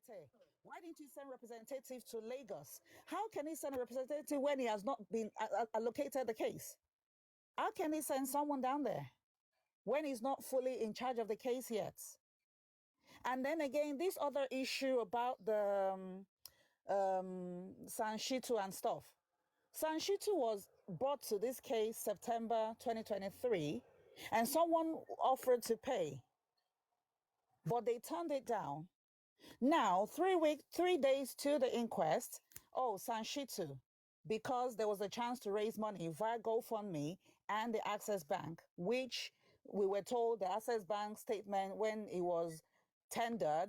Brekete, why didn't you send representative to Lagos? How can he send a representative when he has not been allocated the case? How can he send someone down there when he's not fully in charge of the case yet? And then again, this other issue about the Sanshitu and stuff. Sanshitu was brought to this case September 2023, and someone offered to pay, but they turned it down. Now, 3 days to the inquest, oh, Sanshitu, because there was a chance to raise money via GoFundMe and the Access Bank, which we were told the Access Bank statement when it was tendered,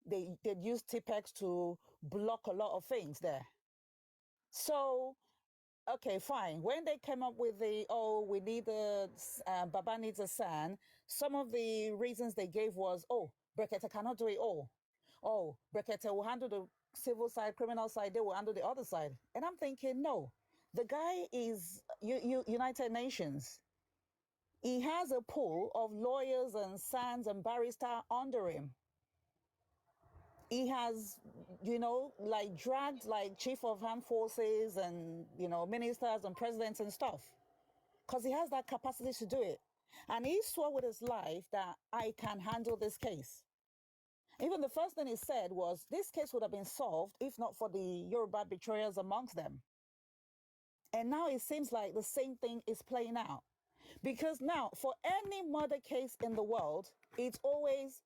they'd used TPEX to block a lot of things there. So, okay, fine. When they came up with the, oh, we need Baba needs a SAN, some of the reasons they gave was, oh, Brekete cannot do it all. Oh, Brekete will handle the civil side, criminal side, they will handle the other side. And I'm thinking, no, the guy is United Nations. He has a pool of lawyers and SANs and barristers under him. He has, like dragged like chief of armed forces and, ministers and presidents and stuff, because he has that capacity to do it. And he swore with his life that I can handle this case. Even the first thing he said was this case would have been solved if not for the Yoruba betrayers amongst them. And now it seems like the same thing is playing out. Because now, for any murder case in the world, it's always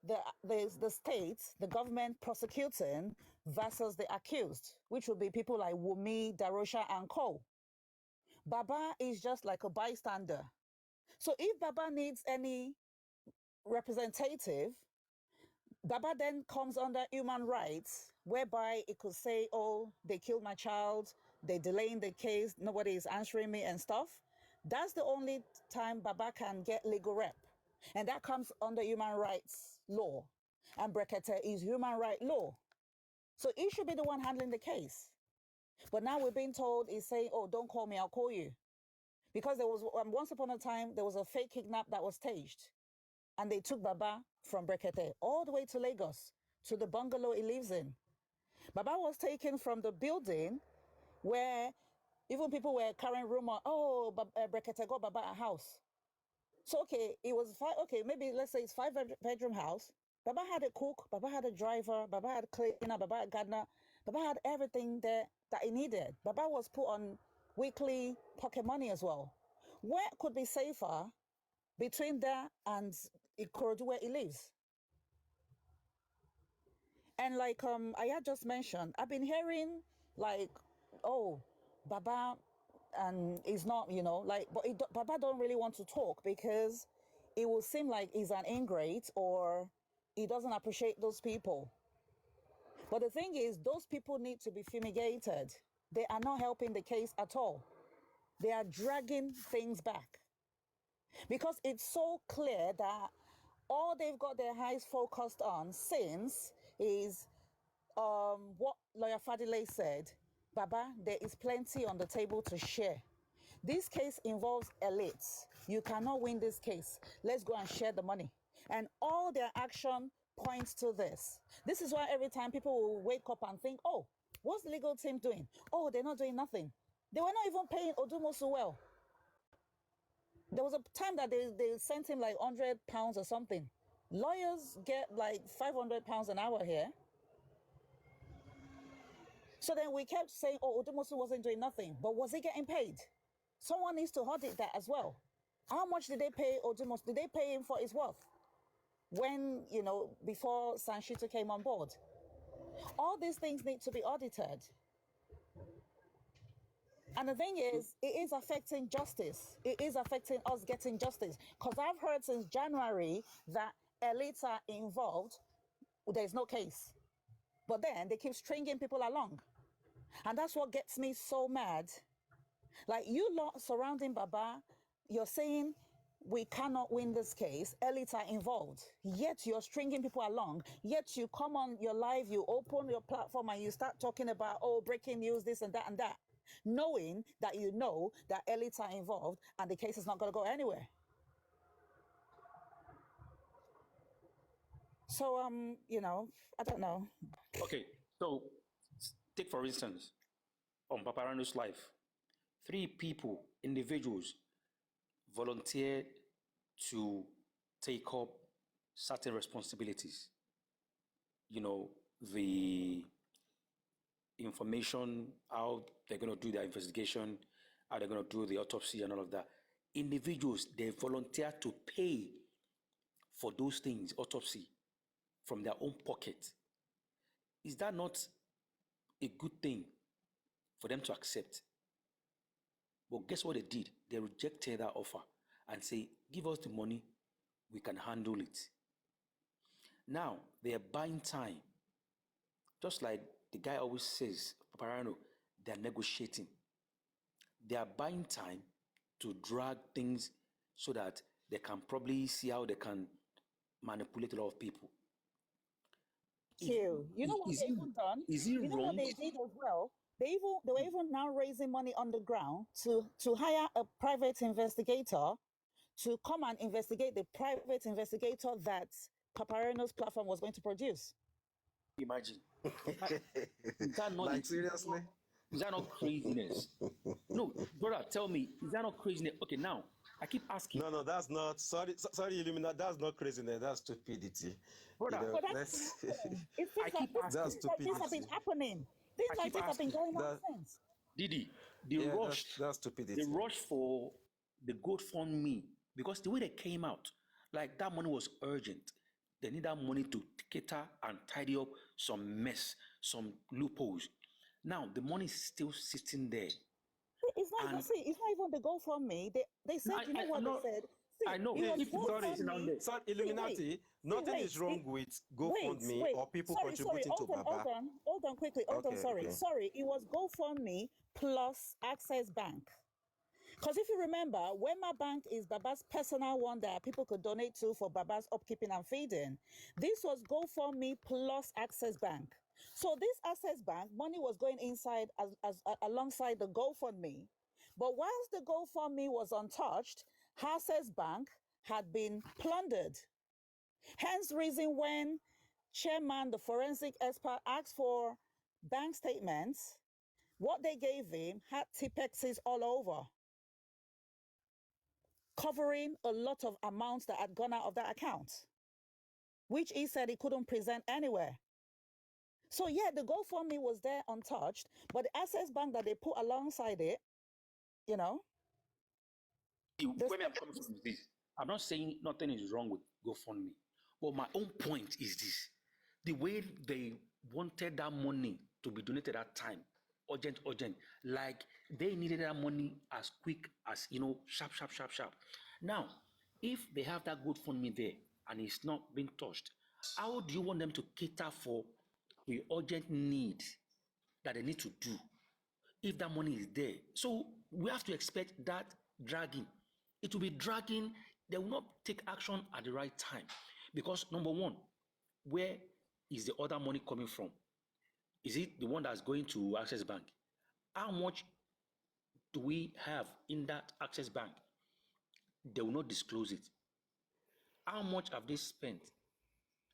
the state, the government prosecuting versus the accused, which would be people like Wumi, Darosha, and Co. Baba is just like a bystander. So if Baba needs any representative, Baba then comes under human rights, whereby it could say, oh, they killed my child, they're delaying the case, nobody is answering me and stuff. That's the only time Baba can get legal rep. And that comes under human rights law. And Brekete is human right law. So he should be the one handling the case. But now we're being told he's saying, oh, don't call me, I'll call you. Because there was, once upon a time, there was a fake kidnap that was staged. And they took Baba from Brekete all the way to Lagos, to the bungalow he lives in. Baba was taken from the building where even people were carrying rumor, oh, Brekete got Baba a house. So, okay, it was maybe let's say it's 5-bedroom house. Baba had a cook, Baba had a driver, Baba had a cleaner, Baba had a gardener, Baba had everything there that he needed. Baba was put on weekly pocket money as well. Where could be safer between there and Ikorodu where he lives? And like I had just mentioned, I've been hearing like, oh, Baba and he's not, but Baba don't really want to talk because it will seem like he's an ingrate or he doesn't appreciate those people. But the thing is, those people need to be fumigated. They are not helping the case at all. They are dragging things back. Because it's so clear that all they've got their eyes focused on since is what Lawyer Fadile said, Baba, there is plenty on the table to share. This case involves elites. You cannot win this case. Let's go and share the money. And all their action points to this. This is why every time people will wake up and think, oh, what's the legal team doing? Oh, they're not doing nothing. They were not even paying Odumosu well. There was a time that they sent him like £100 or something. Lawyers get like £500 an hour here. So then we kept saying, oh, Odumosu wasn't doing nothing. But was he getting paid? Someone needs to audit that as well. How much did they pay Odumosu? Did they pay him for his worth? When, before Sanshitu came on board. All these things need to be audited. And the thing is, it is affecting justice. It is affecting us getting justice. Because I've heard since January that elites are involved. There's no case. But then they keep stringing people along. And that's what gets me so mad. Like you lot surrounding Baba, you're saying we cannot win this case. Elites are involved. Yet you're stringing people along. Yet you come on your live, you open your platform and you start talking about, oh, breaking news, this and that and that. Knowing that you know that elites are involved and the case is not going to go anywhere. So I don't know. Okay, so take for instance, on Paparano's life, 3 people, individuals, volunteered to take up certain responsibilities. The information, how they're going to do their investigation, how they're going to do the autopsy and all of that. Individuals, they volunteer to pay for those things, autopsy, from their own pocket. Is that not a good thing for them to accept? But guess what they did? They rejected that offer and say, give us the money, we can handle it. Now, they are buying time. Just like the guy always says, Paparano, they are negotiating. They are buying time to drag things so that they can probably see how they can manipulate a lot of people. You know what they've even done? Is it You know what wrong? they did as well? They were even now raising money on the ground to hire a private investigator to come and investigate the private investigator that Paparano's platform was going to produce. Imagine. Is that not Like, seriously? Is that not craziness? No, brother, tell me, is that not craziness? Okay, now I keep asking. No, that's not. Sorry, Illumina. That's not craziness. That's stupidity. Brother, But that's I keep asking. Things like this have been happening. Things like this have been going on since. Didi, that's stupidity. The rush for the GoFundMe, because the way they came out, like that money was urgent. They need that money to cater and tidy up some mess, some loopholes. Now the money is still sitting there. It's not even the GoFundMe. They said, they said? See, I know. Sorry, Illuminati. Nothing is wrong with GoFundMe or people contributing to Baba. Hold on quickly. Sorry. It was GoFundMe plus Access Bank. Because if you remember, Wema Bank is Baba's personal one that people could donate to for Baba's upkeeping and feeding. This was GoFundMe plus Access Bank. So this Access Bank, money was going inside alongside the GoFundMe. But whilst the GoFundMe was untouched, Access Bank had been plundered. Hence reason when Chairman, the forensic expert, asked for bank statements, what they gave him had Tipexes all over, covering a lot of amounts that had gone out of that account, which he said he couldn't present anywhere. So yeah, the GoFundMe was there untouched, but the Access Bank that they put alongside it, I'm not saying nothing is wrong with GoFundMe, but my own point is this: the way they wanted that money to be donated at that time, urgent, like they needed that money as quick as, sharp. Now, if they have that GoFundMe there and it's not being touched, how do you want them to cater for the urgent need that they need to do if that money is there? So we have to expect that dragging. It will be dragging. They will not take action at the right time because, number one, where is the other money coming from? Is it the one that's going to Access Bank? How much do we have in that Access Bank? They will not disclose it. How much have they spent?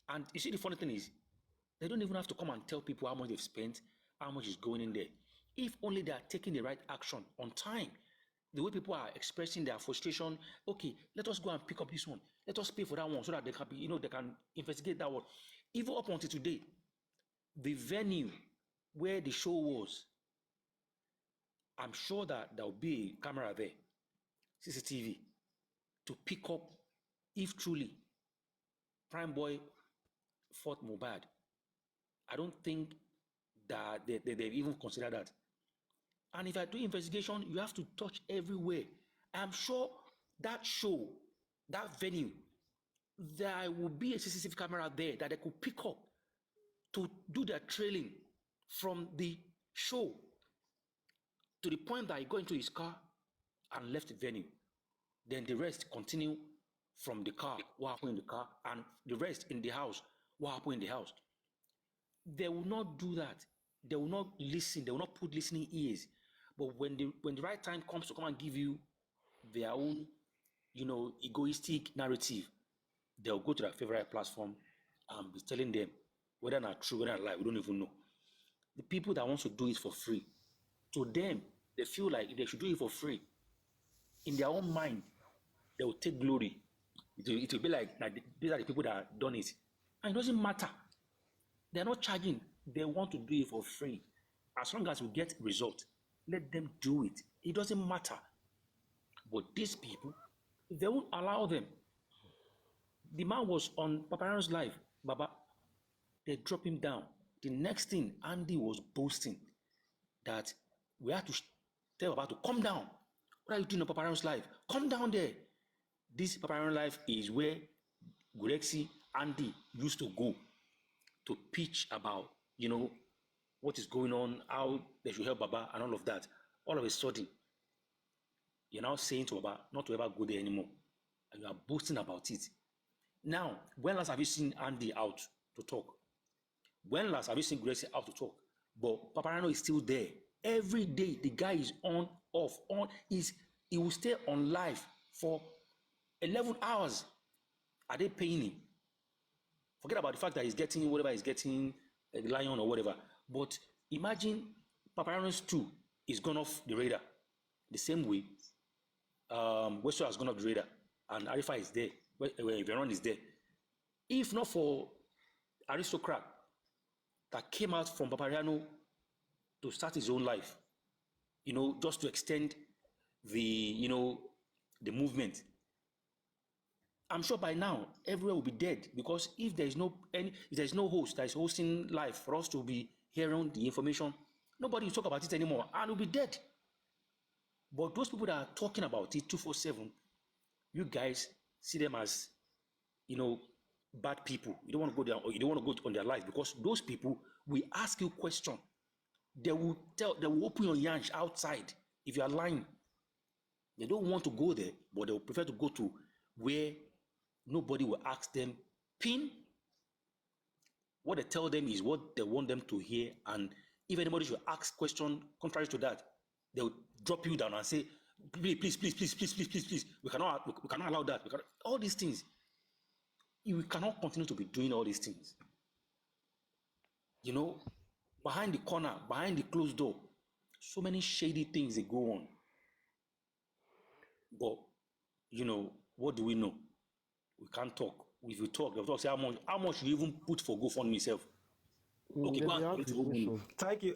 And you see, the funny thing is, they don't even have to come and tell people how much they've spent, how much is going in there. If only they are taking the right action on time. The way people are expressing their frustration, okay, let us go and pick up this one. Let us pay for that one so that they can be, they can investigate that one. Even up until today, the venue where the show was, I'm sure that there will be a camera there, CCTV, to pick up if truly Prime Boy fought Mohbad. I don't think that they've even considered that. And if I do investigation, you have to touch everywhere. I'm sure that show, that venue, there will be a CCTV camera there that they could pick up to do their trailing from the show to the point that he got into his car and left the venue. Then the rest continue from the car, what happened in the car, and the rest in the house, what happened in the house. They will not do that. They will not listen. They will not put listening ears. But when the right time comes to come and give you their own, egoistic narrative, they'll go to their favorite platform and be telling them whether not true, whether not lie. We don't even know. The people that want to do it for free, to them, they feel like if they should do it for free, in their own mind, they will take glory. It will be like these are the people that have done it. And it doesn't matter. They're not charging. They want to do it for free. As long as we get result, let them do it. It doesn't matter. But these people, they won't allow them. The man was on Paparazzo's live. Baba, they drop him down. The next thing, Andy was boasting that we had to tell Baba to come down. What are you doing on Paparazzo's live? Come down there. This Paparazzo live is where Gurexi, Andy used to go to pitch about, what is going on, how they should help Baba and all of that. All of a sudden, you're now saying to Baba not to ever go there anymore. And you are boasting about it. Now, when last have you seen Andy out to talk? When last have you seen Gracie out to talk? But Paparazzo is still there. Every day, the guy is on, off, on. He will stay on live for 11 hours. Are they paying him? Forget about the fact that he's getting whatever he's getting, a lion or whatever. But imagine Paparazzo's 2 is gone off the radar. The same way, Westo has gone off the radar. And Arifa is there. Veron is there. If not for Aristocrat that came out from Paparazzo to start his own life, just to extend the movement, I'm sure by now everywhere will be dead, because if there's no host that is hosting live for us to be hearing the information, nobody will talk about it anymore and we'll be dead. But those people that are talking about it 247, you guys see them as, bad people. You don't want to go there, or you don't want to go on their life, because those people will ask you question. They will open your yansh outside if you are lying. They don't want to go there, but they will prefer to go to where nobody will ask them pin. What they tell them is what they want them to hear, and if anybody should ask question contrary to that, they will drop you down and say, please, we cannot allow that. All these things. We cannot continue to be doing all these things. Behind the corner, behind the closed door, so many shady things that go on. But, what do we know? We can't talk. If you talk, they'll say how much you even put for GoFundMe yourself. Okay, thank you,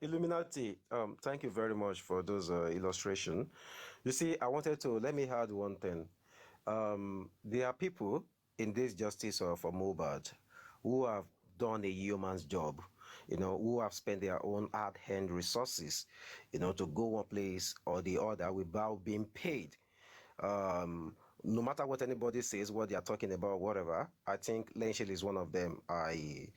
Illuminati. Thank you very much for those illustration. You see, let me add one thing. There are people in this justice for Mohbad who have done a yeoman's job, who have spent their own hard-earned resources, to go one place or the other without being paid. No matter what anybody says, what they are talking about, whatever, I think Lenshil is one of them. I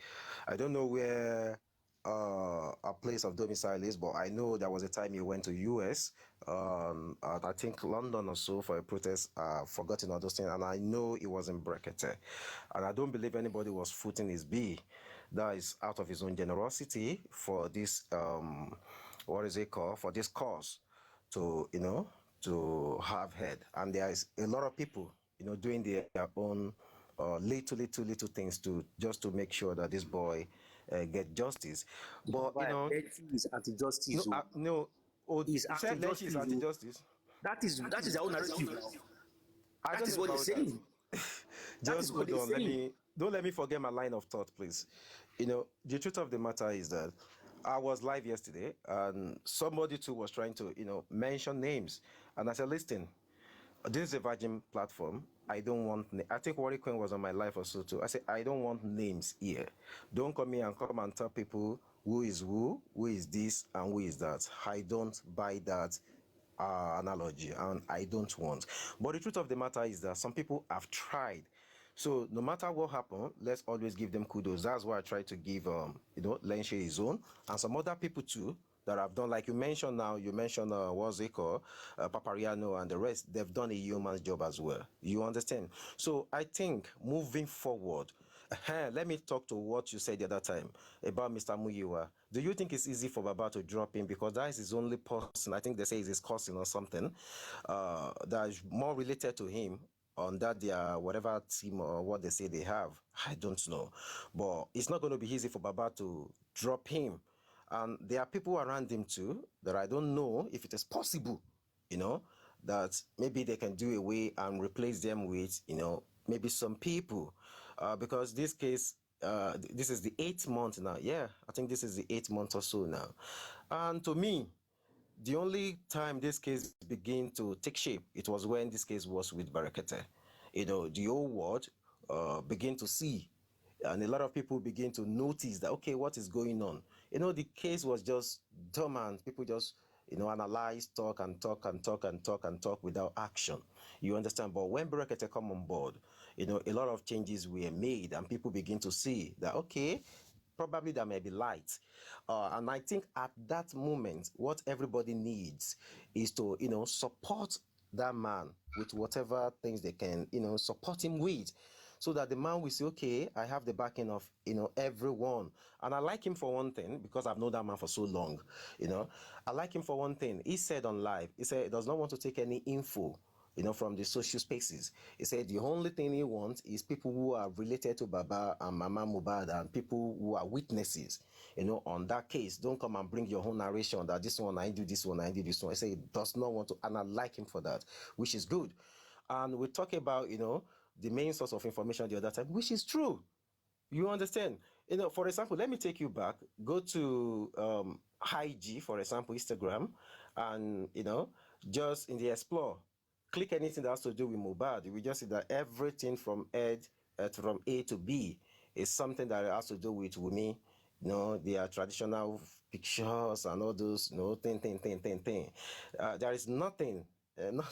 don't know where a place of domicile is, but I know there was a time he went to US, I think London or so, for a protest. Forgotten all those things, and I know it was in Brekete, and I don't believe anybody was footing his bill. That is out of his own generosity for this for this cause, to have head. And there is a lot of people doing their own little things to make sure that this boy get justice. But is anti-justice. Is anti-justice. That is their own narrative. That is what they're saying. Just hold on. Don't let me forget my line of thought, please. The truth of the matter is that I was live yesterday, and somebody too was trying to mention names, and I said, listen, this is a virgin platform. I don't want. I think Warri Queen was on my live also too. I said, I don't want names here. Don't come here and tell people who is this, and who is that. I don't buy that analogy, and I don't want. But the truth of the matter is that some people have tried. So no matter what happened, let's always give them kudos. That's why I try to give Lenshil his own, and some other people too that have done, like you mentioned now. You mentioned what's it called, Papariano and the rest. They've done a human's job as well. You understand? So I think moving forward, let me talk to what you said the other time about Mr. Muyiwa. Do you think it's easy for Baba to drop him, because that is his only person? I think they say it's his cousin or something that is more related to him. on that their whatever team or what they say they have. I don't know. But it's not going to be easy for Baba to drop him. And there are people around him too that I don't know if it is possible, you know, that maybe they can do away and replace them with, you know, maybe some people. Because this case, this is the 8th month now. Yeah, I think this is the 8th month or so now. And to me, the only time this case began to take shape, it was when this case was with Barakete. You know, the whole world began to see, and a lot of people begin to notice that, okay, what is going on? You know, the case was just dormant. People just, you know, analyze, talk and talk and talk and talk and talk without action. You understand? But when Barakete come on board, you know, a lot of changes were made, and people begin to see that, okay, probably there may be light. And I think at that moment, what everybody needs is to, you know, support that man with whatever things they can, you know, support him with. So that the man will say, okay, I have the backing of, you know, everyone. And I like him for one thing, because I've known that man for so long, you know. I like him for one thing. He said on live, he said he does not want to take any info, you know, from the social spaces. He said the only thing he wants is people who are related to Baba and Mama Mubad, and people who are witnesses, you know, on that case. Don't come and bring your own narration that this one, I do this one, I do this one. I say he does not want to, and I like him for that, which is good. And we talk about, you know, the main source of information the other time, which is true. You understand? You know, for example, let me take you back. Go to IG, for example, Instagram, and, you know, just in the explore, click anything that has to do with Mubad. You will just see that everything from from A to B is something that has to do with Wumi. You know, their traditional pictures and all those, you know, thing. There is nothing no,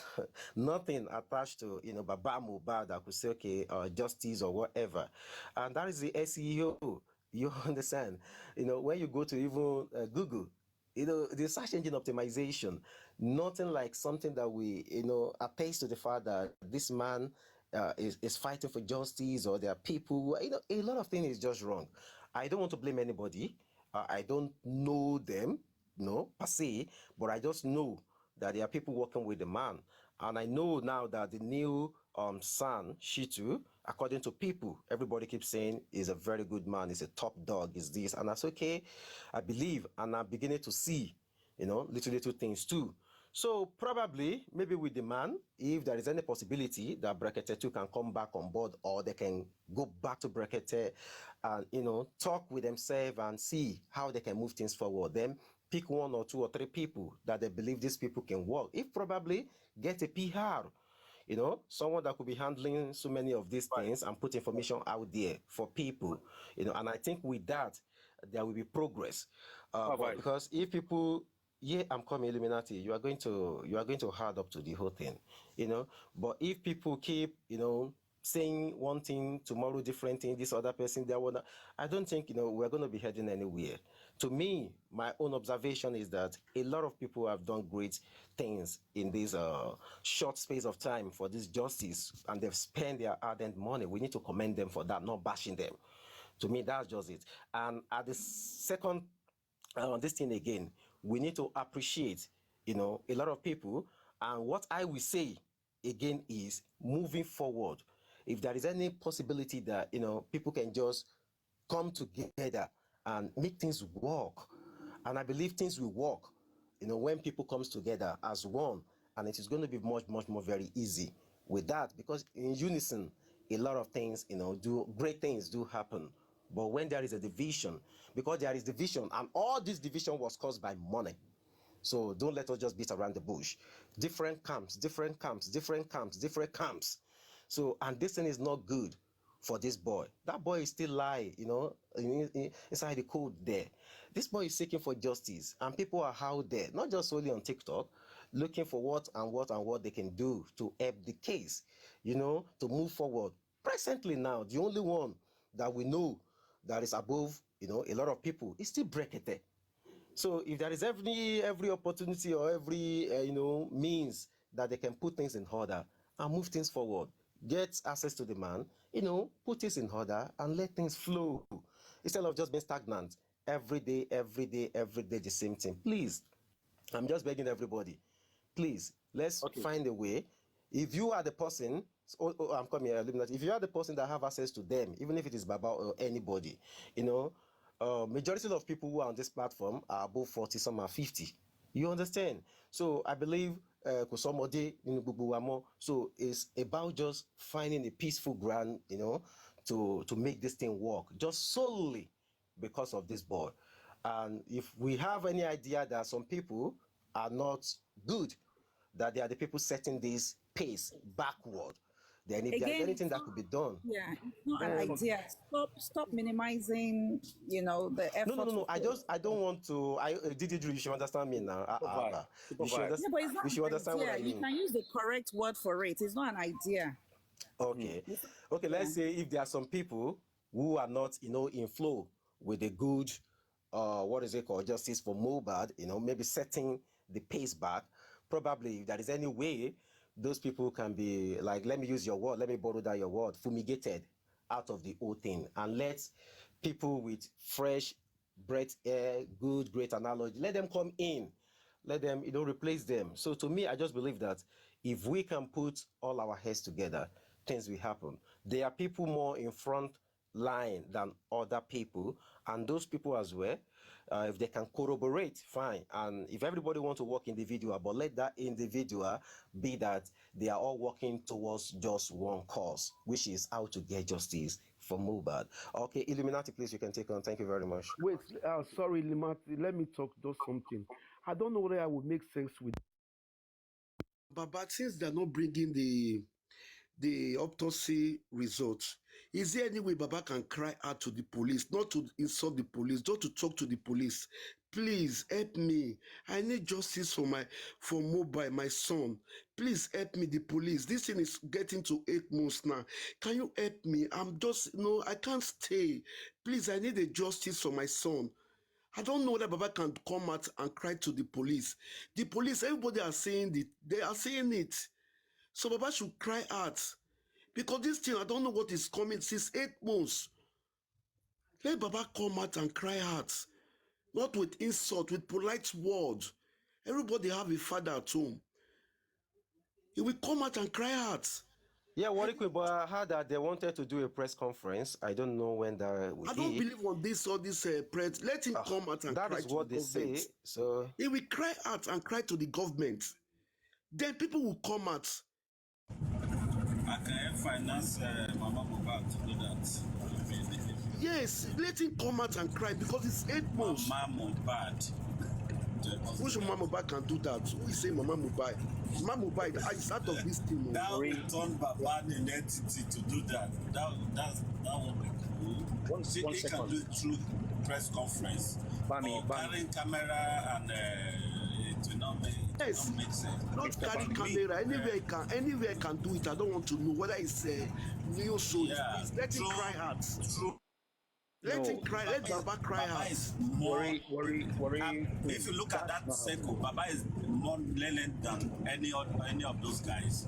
nothing attached to, you know, Baba Mubad that could say, okay, justice or whatever. And that is the SEO. You understand? You know, when you go to even Google, you know, the search engine optimization, nothing like something that we, you know, attest to the fact that this man is fighting for justice, or there are people who, you know, a lot of things is just wrong. I don't want to blame anybody. I don't know them, no, per se, but I just know that there are people working with the man. And I know now that the new son, Shitu, according to people, everybody keeps saying is a very good man, is a top dog, is this. And that's okay. I believe, and I'm beginning to see, you know, little things too. So probably, maybe with the man, if there is any possibility that Brekete 2 can come back on board, or they can go back to Brekete and, you know, talk with themselves and see how they can move things forward. Then pick 1 or 2 or 3 people that they believe these people can work. If probably get a PR, you know, someone that could be handling so many of these things and put information out there for people, you know, and I think with that, there will be progress. But because if people, yeah, I'm coming, Illuminati, you are going to hard up to the whole thing, you know. But if people keep, you know, saying one thing tomorrow, different thing, this other person, that one, I don't think, you know, we're going to be heading anywhere. To me, my own observation is that a lot of people have done great things in this short space of time for this justice, and they've spent their ardent money. We need to commend them for that, not bashing them. To me, that's just it. And at the second, this thing again, we need to appreciate, you know, a lot of people. And what I will say again is, moving forward, if there is any possibility that, you know, people can just come together and make things work. And I believe things will work, you know, when people comes together as one, and it is going to be much more very easy with that, because in unison, a lot of things, you know, great things do happen. But when there is a division, because there is division, and all this division was caused by money. So don't let us just beat around the bush. Different camps. So, and this thing is not good for this boy. That boy is still lying, you know, inside the code there. This boy is seeking for justice, and people are out there, not just only on TikTok, looking for what they can do to help the case, you know, to move forward. Presently now, the only one that we know that is above, you know, a lot of people is still Brekete. So if there is every opportunity or every you know, means that they can put things in order and move things forward, get access to the man, you know, put things in order and let things flow, instead of just being stagnant every day, the same thing. Please, I'm just begging everybody, please, let's find a way. If you are the person I'm coming here, Illuminati. If you are the person that have access to them, even if it is Baba or anybody, you know, majority of people who are on this platform are above 40, some are 50. You understand? So I believe Kosomode in Bubuwamo. So it's about just finding a peaceful ground, you know, to make this thing work, just solely because of this board. And if we have any idea that some people are not good, that they are the people setting this pace backward, then if there is Again, anything that could be done, yeah, it's not an idea. Stop minimizing, the effort. no. I don't want to. Did you should understand me now. You should Yeah, but it's not You should an understand what idea. I You mean. can use the correct word for it. It's not an idea. Okay. Okay, let's say if there are some people who are not, in flow with the good, what is it called, justice for Mohbad, maybe setting the pace back, probably if there is any way those people can be, like, let me use your word, let me borrow that your word, fumigated out of the whole thing, and let people with fresh breath air, good, great analogy, let them come in, let them, replace them. So to me, I just believe that if we can put all our heads together, things will happen. There are people more in front line than other people, and those people as well, if they can corroborate, fine. And if everybody wants to work individual, but let that individual be that they are all working towards just one cause, which is how to get justice for Mohbad. Okay, Illuminati, please, you can take on. Thank you very much. Wait, sorry, Limati, let me talk just something. I don't know whether I would make sense with. But since they're not bringing the autopsy results, is there any way Baba can cry out to the police, not to insult the police, just to talk to the police? Please help me. I need justice for Mohbad, my son. Please help me, the police. This thing is getting to 8 months now. Can you help me? I'm just, I can't stay. Please, I need a justice for my son. I don't know whether Baba can come out and cry to the police. The police, everybody are saying it. They are saying it. So Baba should cry out. Because this thing, I don't know what is coming since 8 months. Let Baba come out and cry out. Not with insult, with polite words. Everybody have a father at home. He will come out and cry out. Yeah, Warikwe, but I heard that they wanted to do a press conference. I don't know when that will be. I don't believe on this or this press. Let him come out and cry to the government. That is what they say. So he will cry out and cry to the government. Then people will come out. I can finance Mama Mohbad to do that. Yes, let him come out and cry because it's 8 months. Mama Mohbad. Which Mama Mohbad can do that? Who is saying Mama Mohbad? Mama Mohbad is out of this thing. That will turn Baba an entity to do that. That would be cool. He can do it through press conference. Or carrying camera and it will not make sense. Not carry camera. Anywhere can do it. I don't want to know whether it's new show. Yeah, Let him cry out. Let him cry. Let Baba cry out. Worry. If you look at that circle, Baba is more lenient than any of those guys.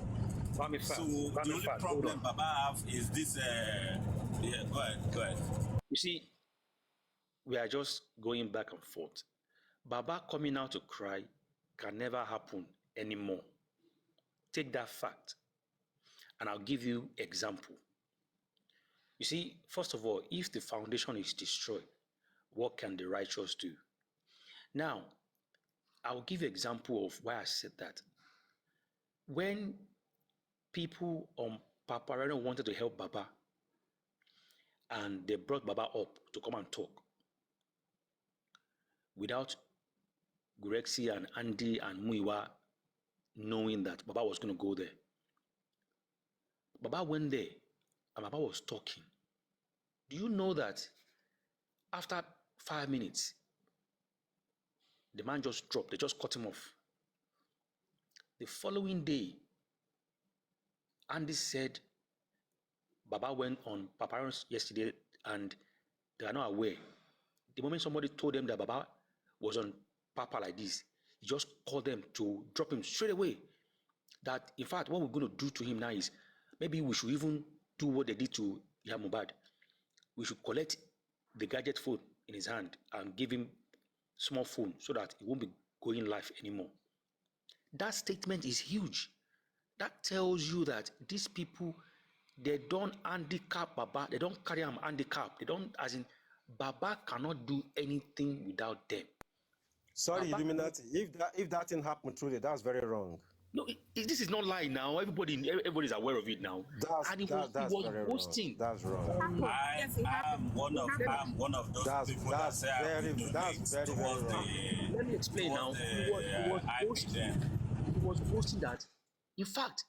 So the only problem Baba have is this. Yeah, go ahead. You see, we are just going back and forth. Baba coming out to cry can never happen anymore. Take that fact, and I'll give you example. You see, first of all, if the foundation is destroyed, what can the righteous do? Now, I'll give you an example of why I said that. When people on Papareno wanted to help Baba, and they brought Baba up to come and talk, without Gurexi and Andy and Muiwa knowing that Baba was going to go there. Baba went there, and Baba was talking. Do you know that after 5 minutes, the man just dropped, they just cut him off. The following day, Andy said Baba went on Paparazzi yesterday and they are not aware. The moment somebody told them that Baba was on Papa like this, he just called them to drop him straight away. That, in fact, what we're going to do to him now is maybe we should even do what they did to Mohbad. We should collect the gadget phone in his hand and give him small phone so that he won't be going live anymore. That statement is huge. That tells you that these people, they don't handicap Baba, they don't carry him handicap. They don't, as in, Baba cannot do anything without them. Sorry, Baba, Illuminati. If that thing happened truly, that's very wrong. no, this is not lying now. Everybody's aware of it now. That's He was very boasting. wrong. That's wrong. I'm one of those people that say I will donate very towards wrong. Let me explain now. He was boasting that, in fact,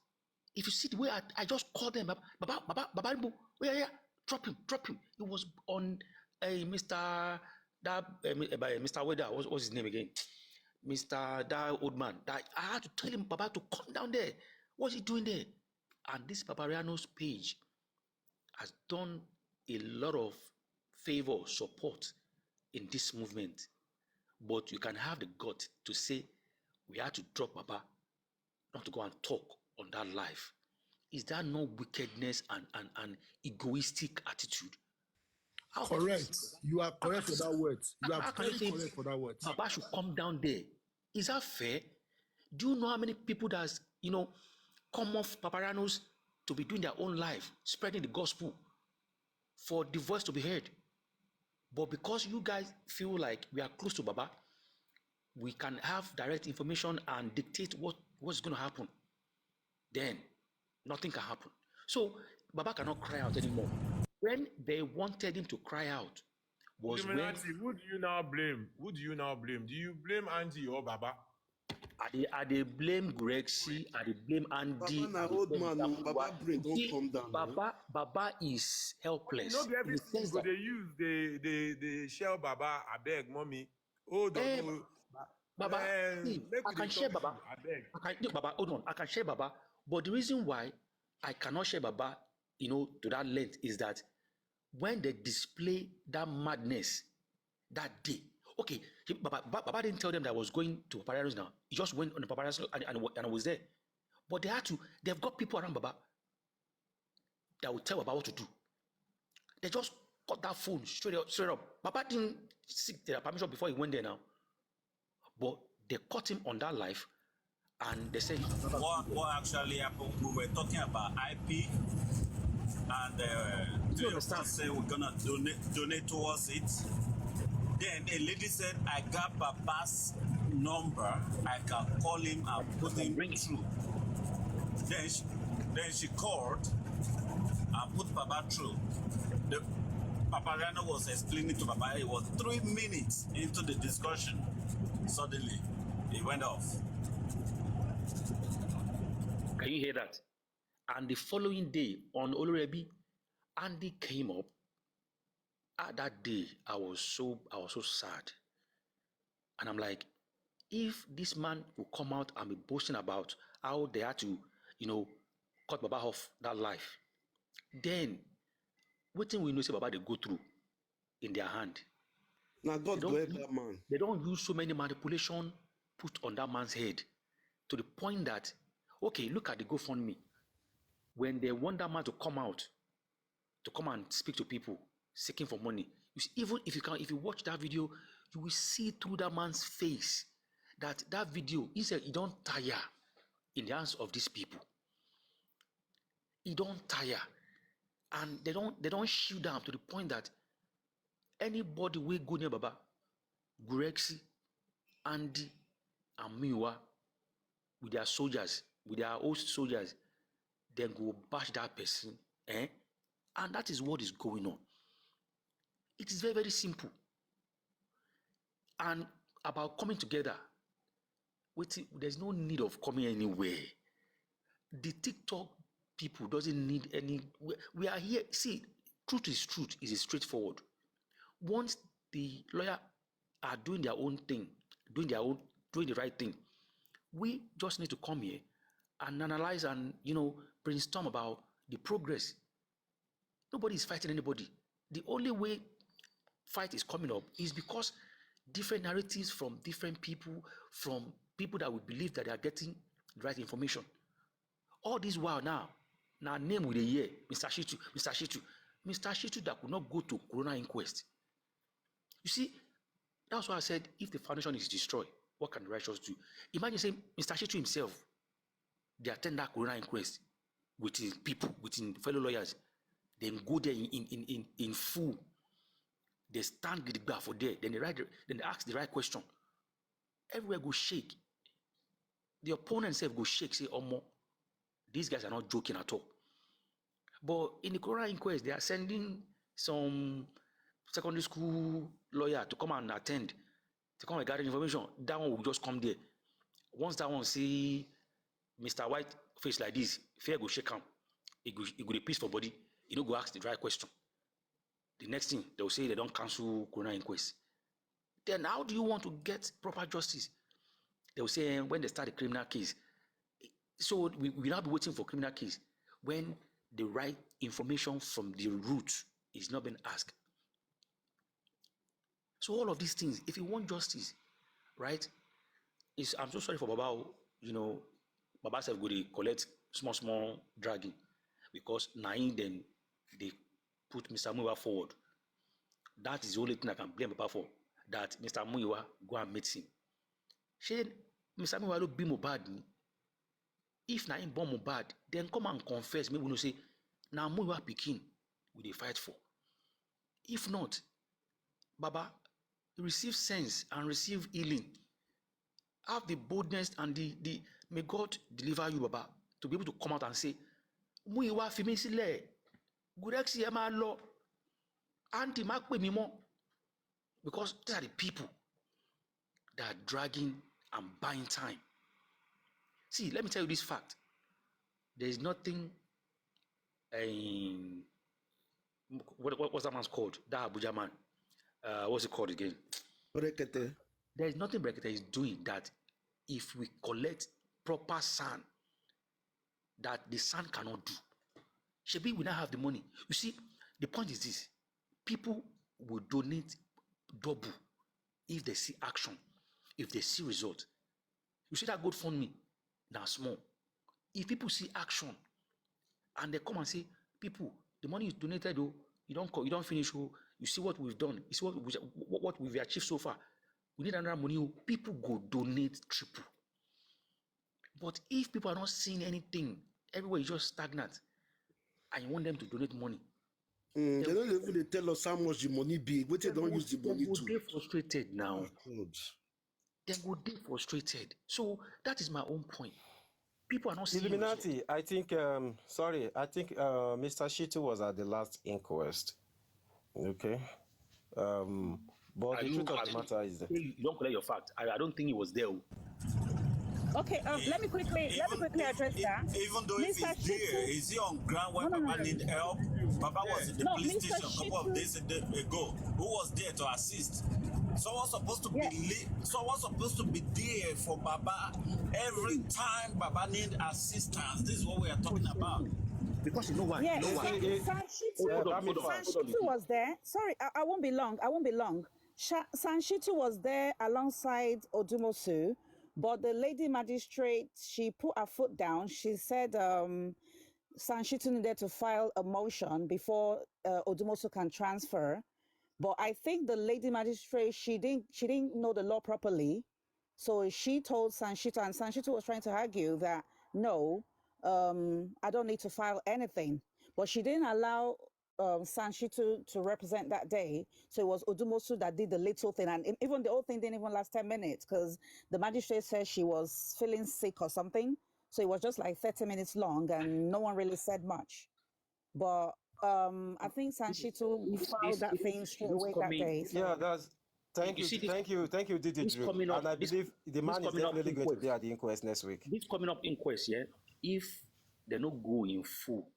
if you see the way I just called them, Baba, yeah, drop him. It was on Mr. Mr. Weather. What's his name again? Mr. that old man. That I had to tell him, Baba, to come down there. What's he doing there? And this Papariano's page has done a lot of favor, support in this movement. But you can have the gut to say, we had to drop Baba, not to go and talk on that live. Is that no wickedness and egoistic attitude? Correct. You are correct for that word. You are very correct for that word. Baba should come down there. Is that fair? Do you know how many people that's, come off Paparianos to be doing their own life, spreading the gospel for the voice to be heard? But because you guys feel like we are close to Baba, we can have direct information and dictate what's going to happen. Then nothing can happen. So Baba cannot cry out anymore. When they wanted him to cry out was Illuminati, who do you now blame? Do you blame Andy or Baba? I they blame Grexy, I they blame Andy. Baba, old man, Baba brain don't come down. Baba is helpless. No, everything they use the shell Baba, I beg, mommy. Oh, don't Baba, I can share Baba. Baba, hold on. I can share Baba. But the reason why I cannot share Baba, to that length is that when they display that madness that day, okay, Baba didn't tell them that I was going to Paparianos now. He just went on the Paparianos and I was there. But they've got people around Baba that will tell Baba what to do. They just got that phone straight up. Baba didn't seek their permission before he went there now. But they caught him on that live and they said what actually happened. We were talking about IP and three of us said we're gonna donate towards it. Then a lady said, I got Baba's number, I can call him and put him through. Then she called and put Baba through. The Papariano was explaining to Baba. It was 3 minutes into the discussion. Suddenly, it went off. Can you hear that? And the following day on Olorebi, Andy came up. That day, I was so sad. And I'm like, if this man will come out and be boasting about how they had to, cut Baba off that life, then what thing we know say Baba they go through in their hand? Now God go help that man. They don't use so many manipulation put on that man's head to the point that, okay, look at the GoFundMe. When they want that man to come out, to come and speak to people seeking for money, even if you watch that video, you will see through that man's face that video, he said he don't tire in the hands of these people. He don't tire. And they don't shield down to the point that anybody will go near Baba, Gurexi, Andy, and Miwa, with their soldiers, with their host soldiers, then go bash that person. And that is what is going on. It is very, very simple. And about coming together, there's no need of coming anywhere. The TikTok people doesn't need any. We are here. See, truth is straightforward. Once the lawyer are doing their own thing, doing the right thing, we just need to come here and analyze and brainstorm about the progress. Nobody is fighting anybody. The only way fight is coming up is because different narratives from different people, from people that would believe that they are getting the right information. All this while now name with a year, Mr. Shitu that could not go to Corona inquest. You see, that's why I said, if the foundation is destroyed, what can the righteous do? Imagine saying, Mr. Shitu himself, they attend that coroner inquest with his people, with his fellow lawyers, then go there in full. They stand the bar for there, then they ask the right question. Everywhere go shake. The opponent self go shake, say, "Oh, these guys are not joking at all." But in the coroner inquest, they are sending some secondary school lawyer to come and attend, to come and gather information. That one will just come there. Once that one see Mr. White face like this, fear go shake him. He go dey peace for body. He no go ask the right question. The next thing, they'll say they don't cancel coroner inquest. Then how do you want to get proper justice? They'll say when they start the criminal case. So we will not be waiting for criminal case when the right information from the root is not being asked. So all of these things, if you want justice, right? I'm so sorry for Baba. Baba said go dey collect small dragging because Naim then they put Mr. Muiwa forward. That is the only thing I can blame Baba for. That Mr. Muiwa go and meet him. She Mr. Muiwa look be Mohbad. If Naim born Mohbad, then come and confess. Maybe we will say, now Muiwa pikin we dey fight for. If not, Baba, receive sense and receive healing. Have the boldness and the may God deliver you, Baba, to be able to come out and say, Muiwa fi mi sílẹ̀, Gurexy ẹ máa lọ, Aunty má pè mí mọ́. Because these are the people that are dragging and buying time. See, let me tell you this fact. There is nothing what's that man's called? That Abuja man. What's it called again? Brekete. There is nothing Brekete is doing that if we collect proper sand, that the sand cannot do. Shebi we now have the money. You see, the point is this. People will donate double if they see action, if they see result. You see that GoFundMe? Now small. If people see action and they come and say, people, the money is donated, oh, you don't finish, oh, you see what we've done, you see what we've achieved so far. We need another money, oh, people go donate triple. But if people are not seeing anything, everywhere is just stagnant, and you want them to donate money, they don't even tell us how much the money be. But they don't use the money to. They frustrated now. Oh, They go dey frustrated. So that is my own point. People are not seeing Illuminati, I think, Mr. Shitu was at the last inquest. Okay. But the truth of the matter is that you don't collect your fact. I don't think he was there. Okay, let me quickly address that. Even though if he's there, is he on ground when Baba need help? Baba was in the police station a couple of days ago. Who was there to assist? Someone's supposed to be there for Baba every time Baba need assistance. This is what we are talking about. Because you know why? Yeah, Sanshitu was there. Sorry, I won't be long. Sanshitu was there alongside Odumosu, but the lady magistrate, she put her foot down. She said Sanshitu needed to file a motion before Odumosu can transfer. But I think the lady magistrate, she didn't know the law properly. So she told Sanshitu, and Sanshitu was trying to argue that, no, I don't need to file anything. But she didn't allow Sanshitu to represent that day. So it was Odumosu that did the little thing. And even the whole thing didn't even last 10 minutes because the magistrate said she was feeling sick or something. So it was just like 30 minutes long and no one really said much. But I think Sanshitu filed that thing straight away that day. So. Yeah, that's thank you, Didi Drew. And I believe the man is definitely going to be at the inquest next week. This coming up inquest, yeah, if they don't go in full,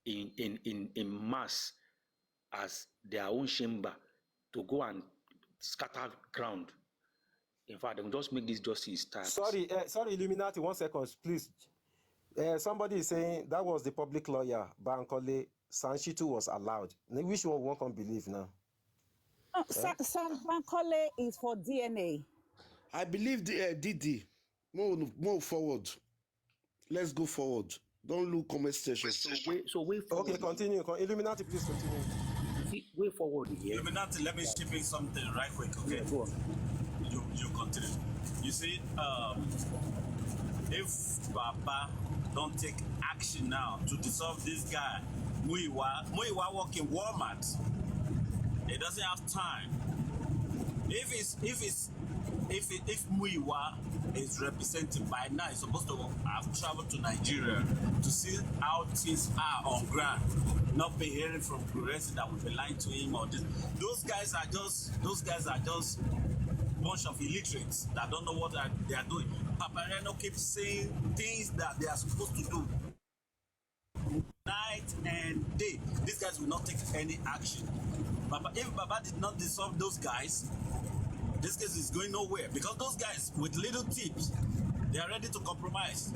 in mass as their own chamber to go and scatter ground. In fact, they will just make this justice start. Sorry, Illuminati, 1 second, please. Somebody is saying that was the public lawyer, Bankole. Sanshitu was allowed. Which one can believe now? Bankole is for DNA. I believe Didi. Move forward. Let's go forward. Don't look comment section. So wait forward. Okay, continue. Illuminati, please continue. Way forward here. Illuminati, let me chip in something right quick, okay? Yeah, go on. You continue. You see, if Baba don't take action now to dissolve this guy, Muiwa. Muiwa work in Walmart. He doesn't have time. If Muiwa is representing by now, he's supposed to have traveled to Nigeria to see how things are on ground, not be hearing from progressives that will be lying to him or this. Those guys are just bunch of illiterates that don't know what they are doing. Papareno keeps saying things that they are supposed to do night and day. These guys will not take any action. If Baba did not dissolve those guys, this case is going nowhere, because those guys with little tips, they are ready to compromise.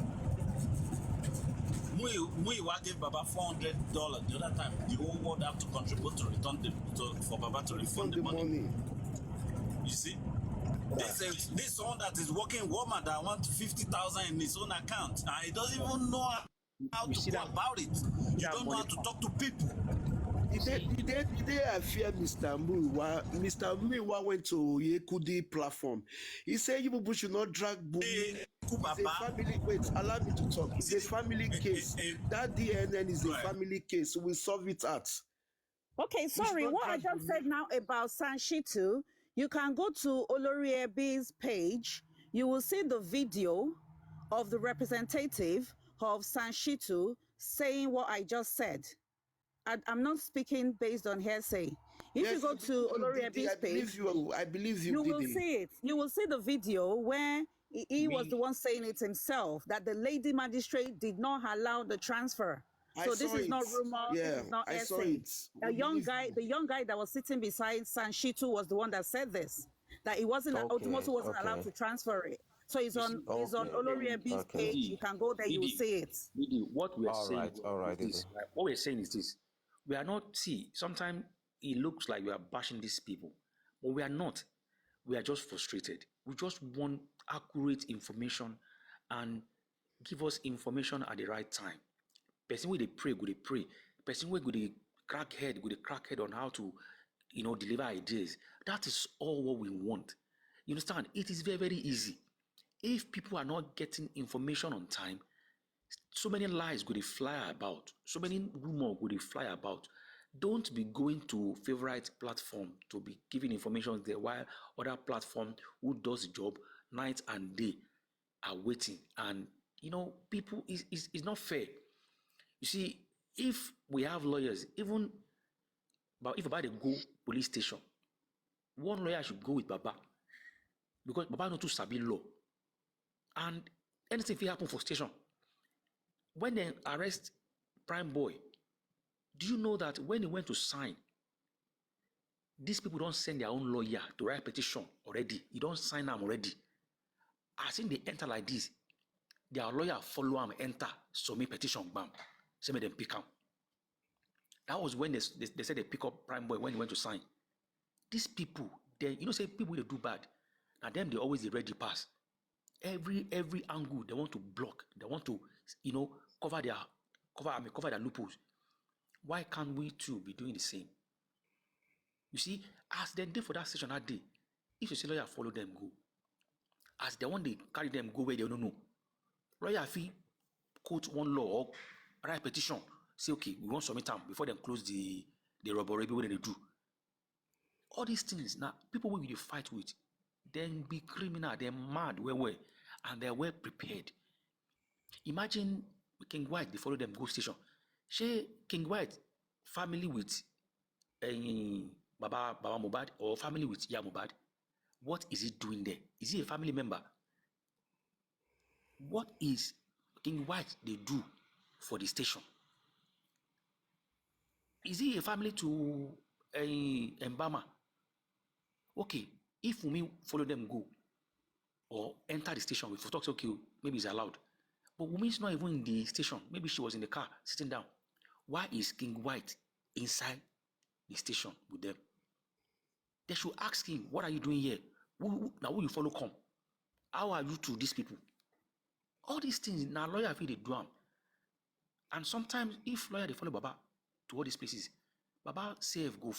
Muiwa gave Baba $400 the other time. The whole world have to contribute to return for Baba to refund the money. You see? This one that is working Walmart that wants 50,000 in his own account, and he doesn't even know how to go about it. You don't know how to talk to people. The day I fear Mr. Muiwa, Mr. Muiwa went to Yekudi platform. He said you people should not drag Bumi. It's a family. Wait, allow me to talk. It's a family case. That DNN is a family case. So we solve it out. Okay, sorry. What I just said now about Sanshitu, you can go to Oloriebi's page. You will see the video of the representative of Sanshitu saying what I just said. I'm not speaking based on hearsay. If you go to Oloriebi's page, I believe you. You will see it. You will see the video where he was the one saying it himself, that the lady magistrate did not allow the transfer. So this is not rumor. Yeah, this is not I saw essay. it. The young guy that was sitting beside Sanshitu was the one that said this, that he wasn't Odumosu wasn't allowed to transfer it. So it's on Oloriebi's page. You can go there. You will see it. What we are saying, what we're saying is this: we are not. See, sometimes it looks like we are bashing these people, but we are not. We are just frustrated. We just want accurate information and give us information at the right time. Person where they pray, go they pray. Person where go they crack head on how to, deliver ideas. That is all what we want. You understand? It is very, very easy. If people are not getting information on time, so many lies go they fly about. So many rumors go they fly about. Don't be going to favorite platform to be giving information there while other platform who does the job night and day are waiting. And people is not fair. You see, if we have lawyers, if Baba they go police station, one lawyer should go with Baba, because Baba not too sabi law, and anything will happen for station. When they arrest Prime Boy, do you know that when they went to sign, these people don't send their own lawyer to write petition already? You don't sign them already. As in they enter like this, their lawyer follow them enter, submit petition, bam. Say me them pick up. That was when they said they pick up Prime Boy when he went to sign. These people, they say people they do bad, and them they always the ready pass. Every angle they want to block, they want to cover their loopholes. Why can't we too be doing the same? You see, as they did for that session that day, if you say lawyer follow them go, as they want they carry them go where they don't know, lawyer fee quote one law or write petition, say okay, we want to submit them before they close the robbery what they do. All these things now, people will fight with, then be criminal, they're mad, and they're well prepared. Imagine King White, they follow them go station. Say King White family with Baba Mohbad or family with Iya Mohbad. What is he doing there? Is he a family member? What is King White they do for the station? Is he a family to Mbama? Okay, if Wunmi follow them go or enter the station, we talk okay, maybe it's allowed. But Wunmi is not even in the station. Maybe she was in the car sitting down. Why is King White inside the station with them? They should ask him, what are you doing here? Now who you follow come? How are you to these people? All these things, now lawyer feel they do them. And sometimes if lawyer they follow Baba to all these places, Baba say go,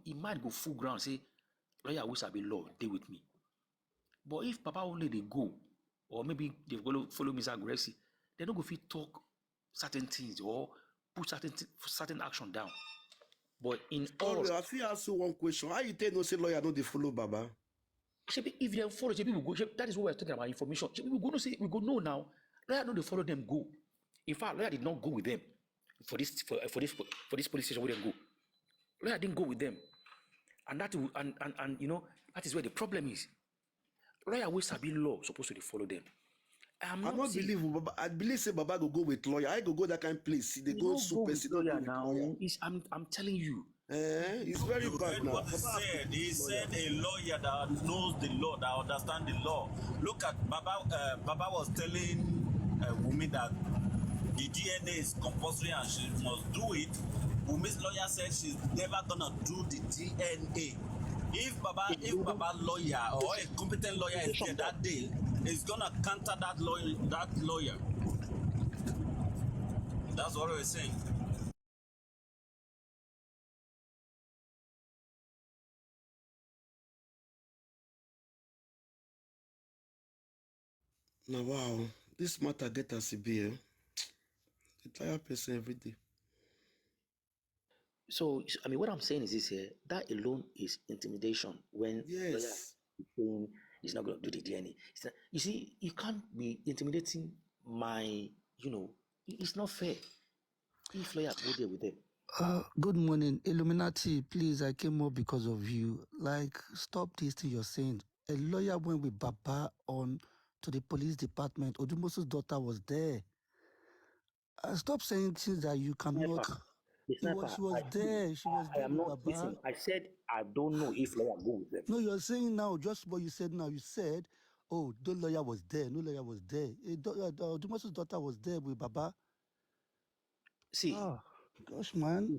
he might go full ground, say, lawyer who sabi law, they with me. But if Baba only they go, or maybe they follow Mr. Aggressive, they don't go fit talk certain things or put certain action down. But in all, Sorry, I fit ask you one question. How you take no say lawyer no dey follow Baba? if they follow, people go. That is what we're talking about, information. We go no say we go know now. Lawyer no dey follow them go. In fact, lawyer did not go with them for this police station where they go. Lawyer didn't go with them, and that will, and you know that is where the problem is. Lawyer wey sabi law supposed to dey follow them. I not believe Baba. I believe say Baba go with lawyer. I go that kind of place. They go super lawyer now. I'm telling you. It's very bad now. What he said a lawyer that knows the law, that understands the law. Look at Baba. Baba was telling Wumi that the DNA is compulsory and she must do it. Wumi's lawyer said she's never gonna do the DNA. If Baba lawyer or a competent lawyer is there that day, is gonna counter that lawyer. That's what we're saying. Now wow, this matter get us a beer. The tire person every day. So I mean, what I'm saying is this here: that alone is intimidation. When yes, saying he's not going to do the DNA. You see, you can't be intimidating my. You know, it's not fair. If lawyer go there with them. Good morning, Illuminati. Please, I came up because of you. Like, stop this thing you're saying. A lawyer went with Baba on to the police department. Odumosu's daughter was there. Stop saying things that you cannot. She was there. She was there with Baba. Listen, I said I don't know if lawyer go with them. No, you're saying now just what you said now. You said, oh, the lawyer was there. No lawyer was there. Odumosu's daughter was there with Baba. See, gosh, man.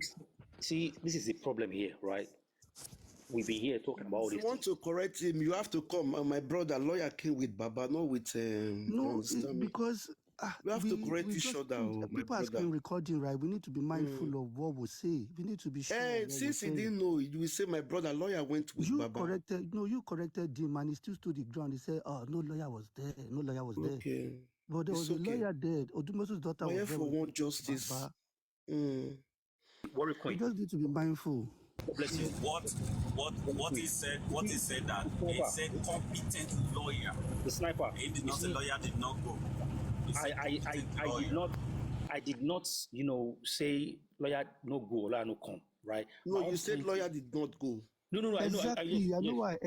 See, this is the problem here, right? We've been here talking about all this. If you want to correct him, you have to come. My brother, lawyer came with Baba, not with. No, because we have to correct each other. People are screen recording, right? We need to be mindful of what we say. We need to be sure. Since he didn't know, we say my brother, lawyer went with Baba. You corrected him, and he still stood the ground. He said, "Oh, no lawyer was there. No lawyer was there." Okay. But there was a lawyer there. Odumosu's daughter was there. For one justice. We just need to be mindful. Bless you. What he said that he said competent lawyer. The sniper. He did not say lawyer did not go. I did not, you know, say lawyer no go, lawyer no come, right? No, you said lawyer did not go. No, exactly. I know why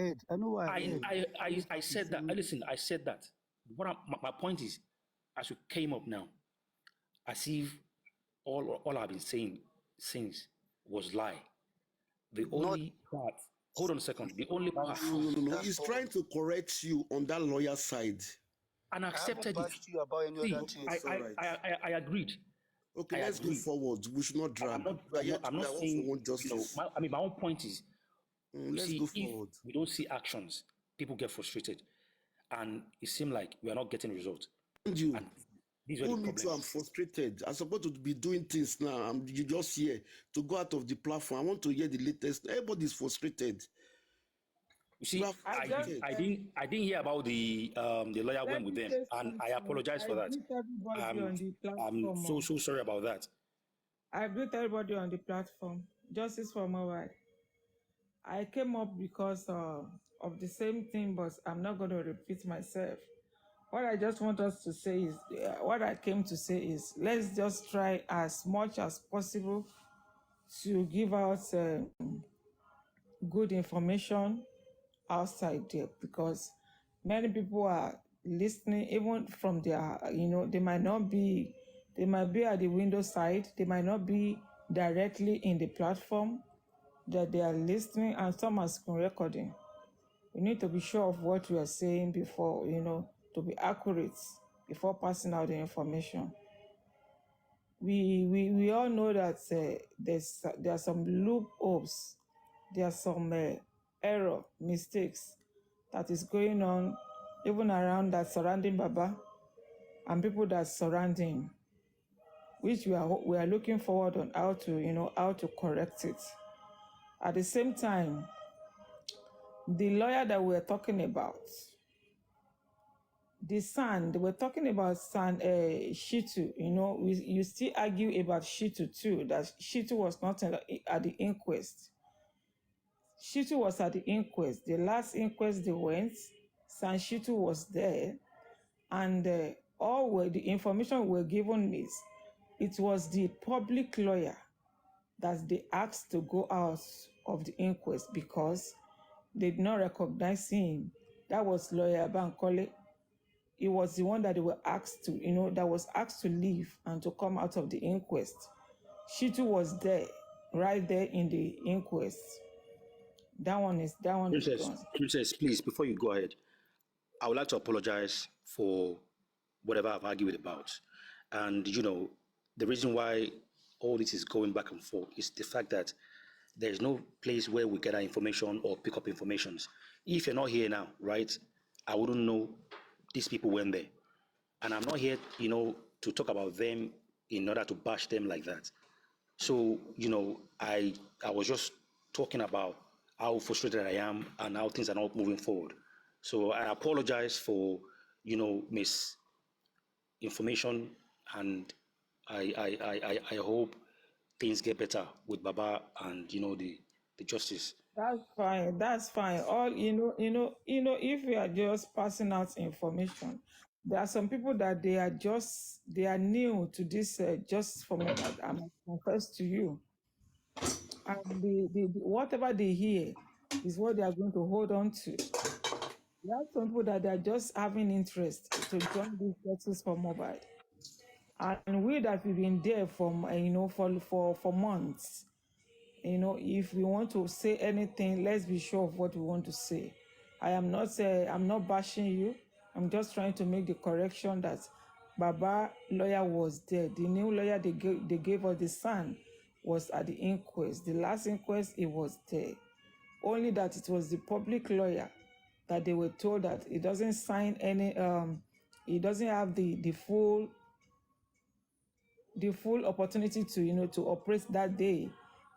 I said that. Listen, I said that. My point is, as you came up now, as if all I've been saying since was lie. The only part. Hold on a second. The only part. No. He's trying to correct you on that lawyer side. And I accepted it. You about any other things. I agreed. Okay, let's go forward. We should not drag. I'm not saying justice. My own point is, let's go forward. If we don't see actions, people get frustrated, and it seems like we are not getting results. You. I'm frustrated. I'm supposed to be doing things now. I'm just here to go out of the platform. I want to hear the latest. Everybody's frustrated. You see, I didn't hear about the lawyer went with them, and I apologize for that. I'm so sorry about that. I greet everybody on the platform. Justice for Mawai. I came up because of the same thing, but I'm not going to repeat myself. What I just want us to say is, what I came to say is, let's just try as much as possible to give out good information outside there, because many people are listening, even from their, they might be at the window side, they might not be directly in the platform that they are listening, and some are screen recording. We need to be sure of what we are saying before, to be accurate before passing out the information. We all know that there are some loopholes, there are some error, mistakes that is going on even around that surrounding Baba and people that surround him, which we are looking forward on how to correct it. At the same time, the lawyer that we're talking about, the son, they were talking about son Shitu. You still argue about Shitu too, that Shitu was not at the inquest. Shitu was at the inquest. The last inquest they went, San Shitu was there, and the information we were given is it was the public lawyer that they asked to go out of the inquest because they did not recognize him. That was lawyer Bankole. He was the one that they were asked to, that was asked to leave and to come out of the inquest. Shitu was there, right there in the inquest. That one is gone. Princess, please, before you go ahead, I would like to apologize for whatever I've argued about. And, the reason why all this is going back and forth is the fact that there's no place where we get our information or pick up informations. If you're not here now, right, I wouldn't know these people went there. And I'm not here, to talk about them in order to bash them like that. So, I was just talking about how frustrated I am and how things are not moving forward. So I apologize for, misinformation, and I hope things get better with Baba and the justice. That's fine. All if we are just passing out information, there are some people that they are new to this just from what I'm confess to you. And the whatever they hear is what they are going to hold on to. There are some people that they are just having interest to join this justice for mobile. And we that we've been there for months, if we want to say anything, let's be sure of what we want to say. I'm not bashing you. I'm just trying to make the correction that Baba lawyer was there. The new lawyer they gave us, the son, was at the inquest. The last inquest, it was there. Only that it was the public lawyer that they were told that he doesn't sign any, he doesn't have the full opportunity to operate that day,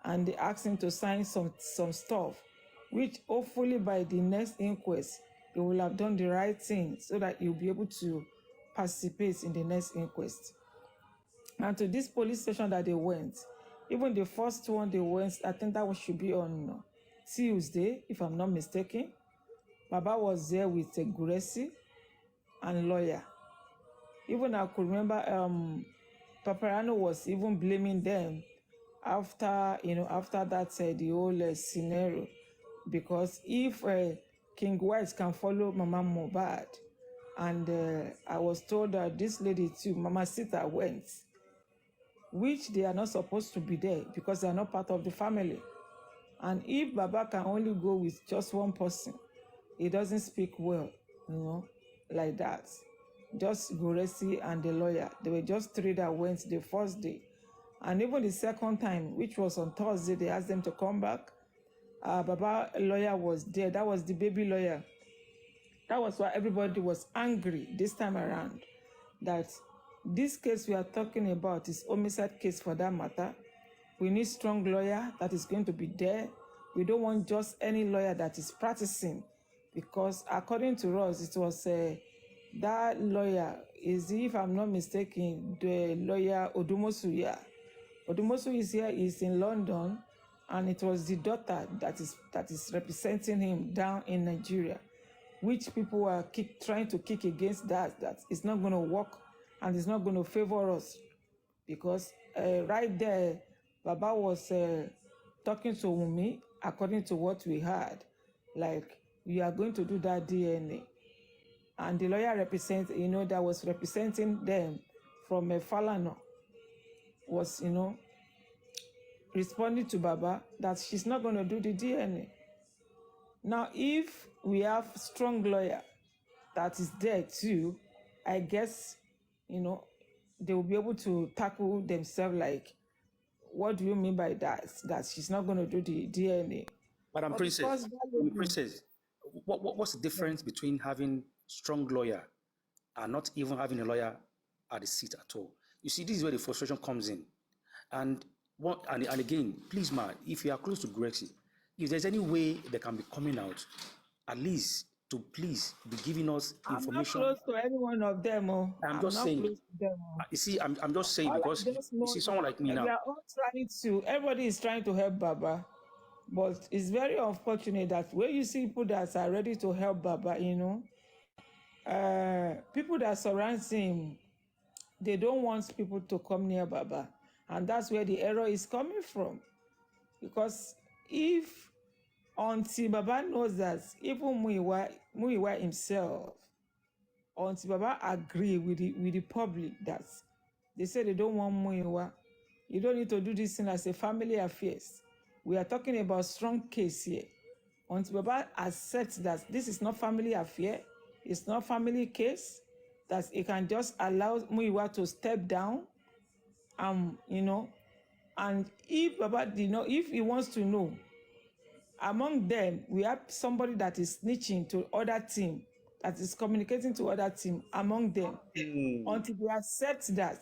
and they asked him to sign some stuff, which hopefully by the next inquest they will have done the right thing so that he'll be able to participate in the next inquest. And to this police station that they went, even the first one they went, I think that one should be on Tuesday, if I'm not mistaken. Baba was there with a Guresi and lawyer. Even I could remember Paparano was even blaming them after that the whole scenario, because if King White can follow Mama Mohbad, and I was told that this lady too, Mama Sita, went, which they are not supposed to be there because they are not part of the family. And if Baba can only go with just one person, he doesn't speak well, like that. Just Guresi and the lawyer. There were just three that went the first day. And even the second time, which was on Thursday, they asked them to come back. Baba lawyer was there. That was the baby lawyer. That was why everybody was angry this time around. That this case we are talking about is homicide case for that matter. We need strong lawyer that is going to be there. We don't want just any lawyer that is practicing, because according to us, it was that lawyer is, if I'm not mistaken, the lawyer Odumosu. Yeah, Odumosu is here, is in London, and it was the daughter that is representing him down in Nigeria, which people are trying to kick against that it's not going to work and it's not going to favor us, because right there, Baba was talking to Wunmi, according to what we heard, like, we are going to do that DNA. And the lawyer that was representing them from Falana was, responding to Baba that she's not going to do the DNA. Now, if we have strong lawyer that is there too, I guess, they will be able to tackle themselves like, what do you mean by that? That she's not going to do the DNA. Madam Princess, what's the difference between having strong lawyer and not even having a lawyer at the seat at all? You see, this is where the frustration comes in. And again, please, man, if you are close to Grexy, if there's any way they can be coming out, at least to please be giving us I'm not information. close to any one of them. Oh. I'm I'm just not saying. close to them. Oh. You see, I'm just saying All I because just you know see is someone like me we now. are all trying to, everybody is trying to help Baba. But it's very unfortunate that when you see people that are ready to help Baba, you know, people that surround him, they don't want people to come near Baba. And that's where the error is coming from. Because if until Baba knows that even Muiwa himself, until Baba agree with the public that they say they don't want Muiwa, you don't need to do this thing as a family affairs. We are talking about strong case here. Until Baba accepts that this is not family affair, it's not family case, that he can just allow Muiwa to step down, you know, and if Baba did not, if he wants to know, among them, we have somebody that is snitching to other team, that is communicating to other team among them, until they accept that,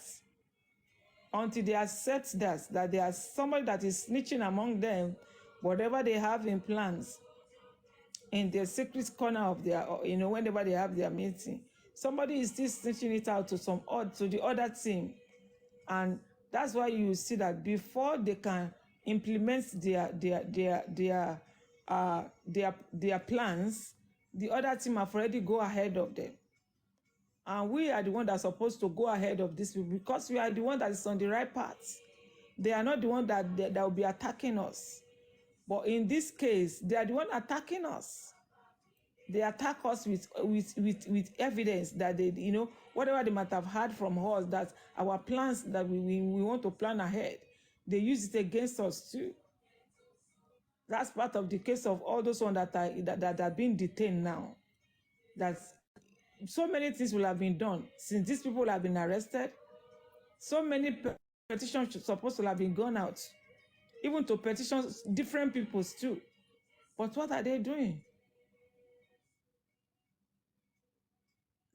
that there is somebody that is snitching among them, whatever they have in plans, in the secret corner of their, you know, whenever they have their meeting, somebody is still snitching it out to the other team. And that's why you see that before they can implement their plans, the other team have already go ahead of them. And we are the one that's supposed to go ahead of this people because we are the one that is on the right path. They are not the one that will be attacking us. But in this case, they are the one attacking us. They attack us with evidence that they, you know, whatever they might have heard from us, that our plans that we want to plan ahead, they use it against us too. That's part of the case of all those ones that are being detained now. That so many things will have been done since these people have been arrested. So many petitions supposed to have been gone out, even to petitions different peoples too. But what are they doing?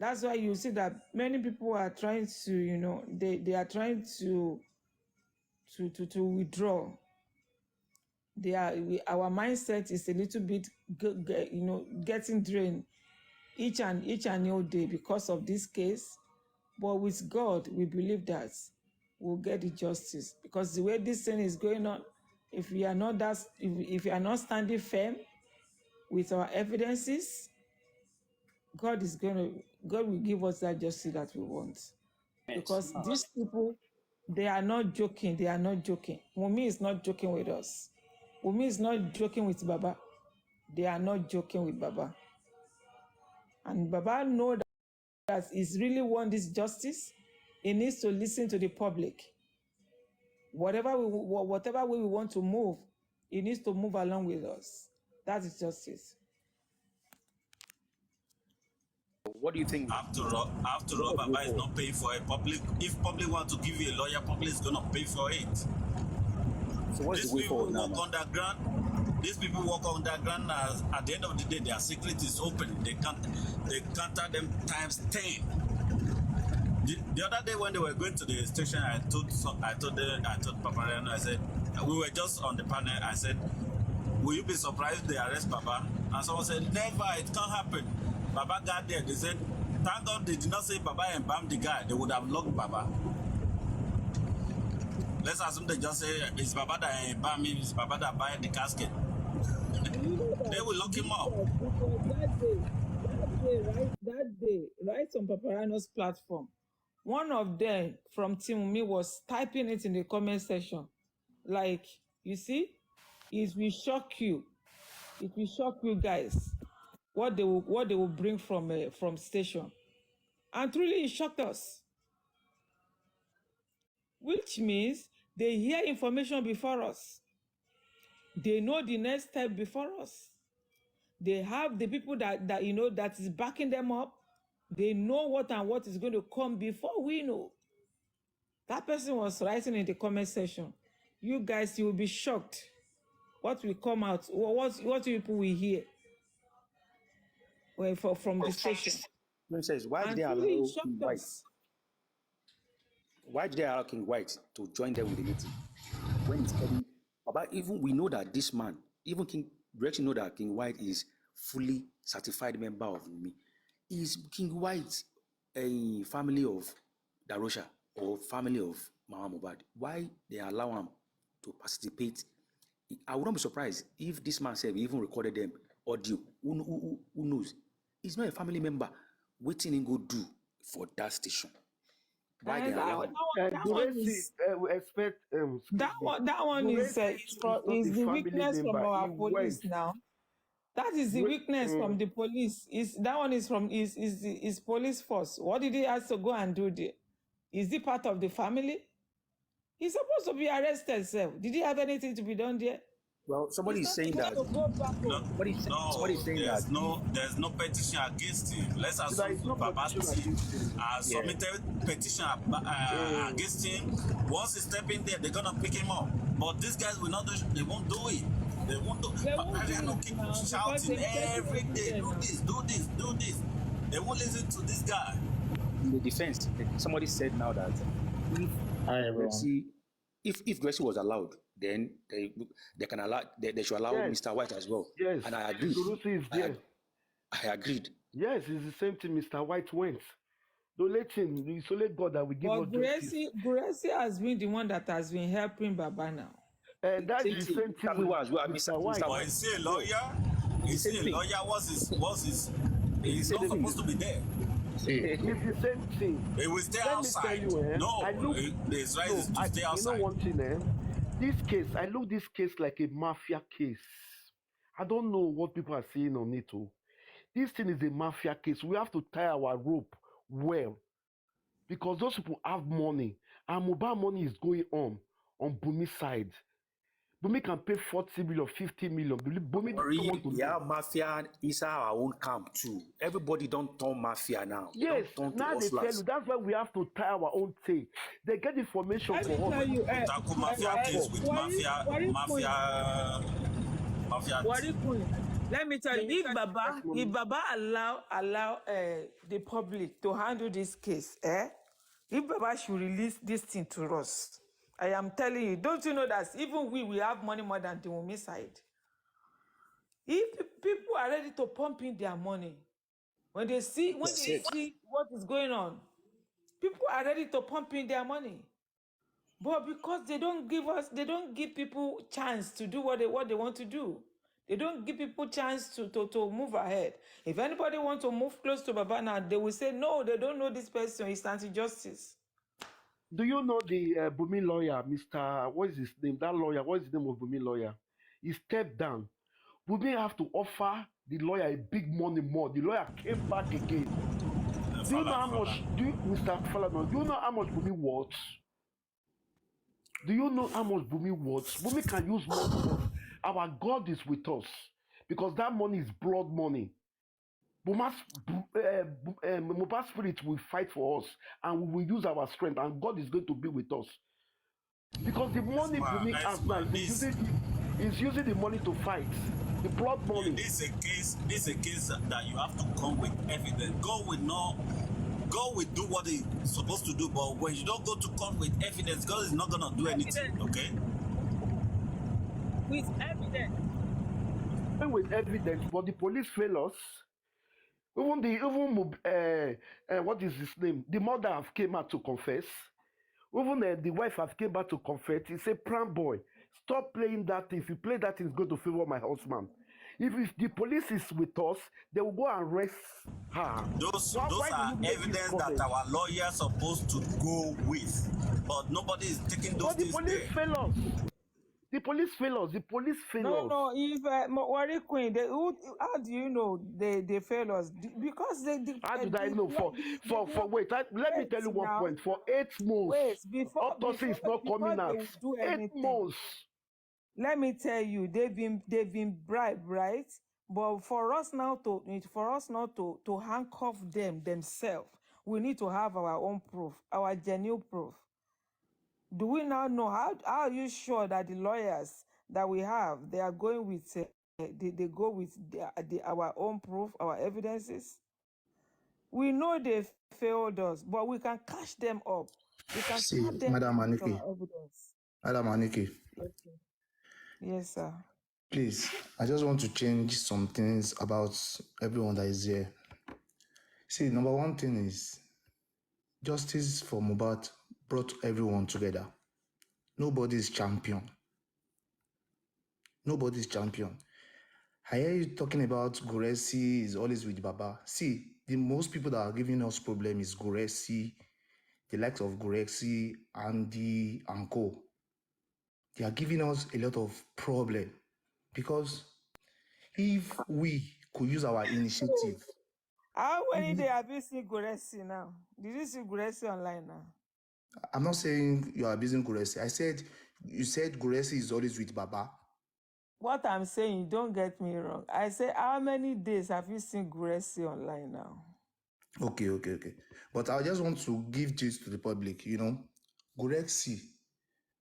That's why you see that many people are trying to, you know, they are trying to withdraw. Our mindset is a little bit, you know, getting drained each and every day because of this case. But with God, we believe that we'll get the justice, because the way this thing is going on, if we are not standing firm with our evidences, God will give us that justice that we want. Because these people, they are not joking. They are not joking. Wunmi is not joking with us. Wunmi is not joking with Baba. They are not joking with Baba. And Baba knows that he's really want this justice. He needs to listen to the public. Whatever way we want to move, he needs to move along with us. That is justice. What do you think? After all, Baba is not paying for it. Public, if public want to give you a lawyer, public is gonna pay for it. So what's the way forward now? These people walk underground. At the end of the day, their secret is open. They counter them times 10. The other day when they were going to the station, I told Papariano, I said, we were just on the panel. I said, will you be surprised if they arrest Baba? And someone said, never, it can't happen. Baba got there. They said, thank God they did not say Baba embalmed the guy. They would have locked Baba. Let's assume they just say, it's Baba that embalmed him, it's Baba that bought the casket. They will lock him up. That day, right on Paparano's platform, one of them from Team Wunmi was typing it in the comment section. Like, you see, it will shock you. It will shock you guys what they will bring from station. And truly it shocked us. Which means they hear information before us. They know the next step before us. They have the people that you know that is backing them up. They know what is going to come before we know. That person was writing in the comment section. You guys, you will be shocked. What will come out? What people will hear from the station. Says, why did they allow King White? Why did they allow King White to join them with the meeting? When it's even we know that this man, even King, we actually know that King White is fully certified member of me. Is King White a family of Darosha or family of Mama Mohbad? Why they allow him to participate? I would not be surprised if this man said even recorded them audio. Who knows? He's not a family member. Waiting in go do for that station. Why they allow him? That one is we expect that one is the weakness from our police now. That is the weakness from the police. That one is from is police force. What did he have to go and do there? Is he part of the family? He's supposed to be arrested, sir. Did he have anything to be done there? Well, somebody is saying that. There's no petition against him. Let's assume Baba submitted petition against him. Once he step in there, they're gonna pick him up. But these guys will not do. They won't do it. They won't do. They're gonna keep shouting every day. Do this. Do this. Do this. They won't listen to this guy. In the defense, somebody said now that if Gracie was allowed, then they can allow they should allow Mr. White as well. Yes. And I agreed. I agreed. Yes, it's the same thing Mr. White went. Don't let him. It's only God that will give us justice. Gracie has been the one that has been helping Baba now. And that's the same thing with Mr. White. But is he a lawyer? Is he a lawyer? What's his? He's not supposed to be there. It's the same thing. He will stay outside. His right is to stay outside. You know one thing, this case, I look this case like a mafia case. I don't know what people are saying on it. This thing is a mafia case. We have to tie our rope well. Because those people have money. And mobile money is going on Bumi's side. Bumi can pay 40 million, 50 million. Bumi mafia is our own camp too. Everybody don't turn mafia now. Yes, now they tell you. That's why we have to tie our own tail. They get information from us. Let me tell you, if Baba allow the public to handle this case, if Baba should release this thing to us, I am telling you, don't you know that even we have money more than the Wunmi side? If people are ready to pump in their money, when they see what is going on, people are ready to pump in their money. But because they don't give people chance to do what they want to do. They don't give people chance to move ahead. If anybody wants to move close to Baba now, they will say, no, they don't know this person, it's anti-justice. Do you know the Bumi lawyer, Mr. What is his name? That lawyer, what is the name of Bumi lawyer? He stepped down. Bumi have to offer the lawyer a big money more. The lawyer came back again. Do you know how much, Mr. Falana, do you know how much Bumi worth? Do you know how much Bumi worth? Bumi can use money. Our God is with us. Because that money is blood money. Mohbad's spirit will fight for us and we will use our strength and God is going to be with us. Because the money Bumi has now is using the money to fight. The blood money. This is a case that you have to come with evidence. God will do what he's supposed to do, but when you don't go to court with evidence, God is not going to do anything, okay? With evidence. With evidence, but the police fail us. Even what is his name? The mother have came out to confess. Even the wife have came out to confess. He said, "Pram boy, stop playing that. If you play that, it's going to favor my husband." If the police is with us, they will go and arrest her. Those are evidence that our lawyer is supposed to go with, but nobody is taking those things. But the police fail us. The police fail us. The police fail us. No. If Wari Queen, how do you know they fail us? Because they. How did I know? Wait. Let me tell you one point. For 8 months, autopsy is not coming out. 8 months. Let me tell you, they've been bribed, right? But for us now to handcuff themselves, we need to have our own proof, our genuine proof. Do we now know how are you sure that the lawyers that we have, they are going with they go with our own proof, our evidences? We know they failed us, but we can catch them up. We can See, them Madam Aniki. evidence. Madam Aniki. Yes, sir. Please, I just want to change some things about everyone that is here. See, number one thing is justice for Mohbad brought everyone together. Nobody's champion. Nobody's champion. I hear you talking about Guresi is always with Baba. See, the most people that are giving us problem is Guresi, the likes of Guresi, Andy, and Co. They are giving us a lot of problem because if we could use our initiative. How many days have you seen Guresi now? Did you see Guresi online now? I'm not saying you are abusing Guresi. You said Guresi is always with Baba. What I'm saying, don't get me wrong. I say, how many days have you seen Guresi online now? Okay. But I just want to give this to the public, Guresi,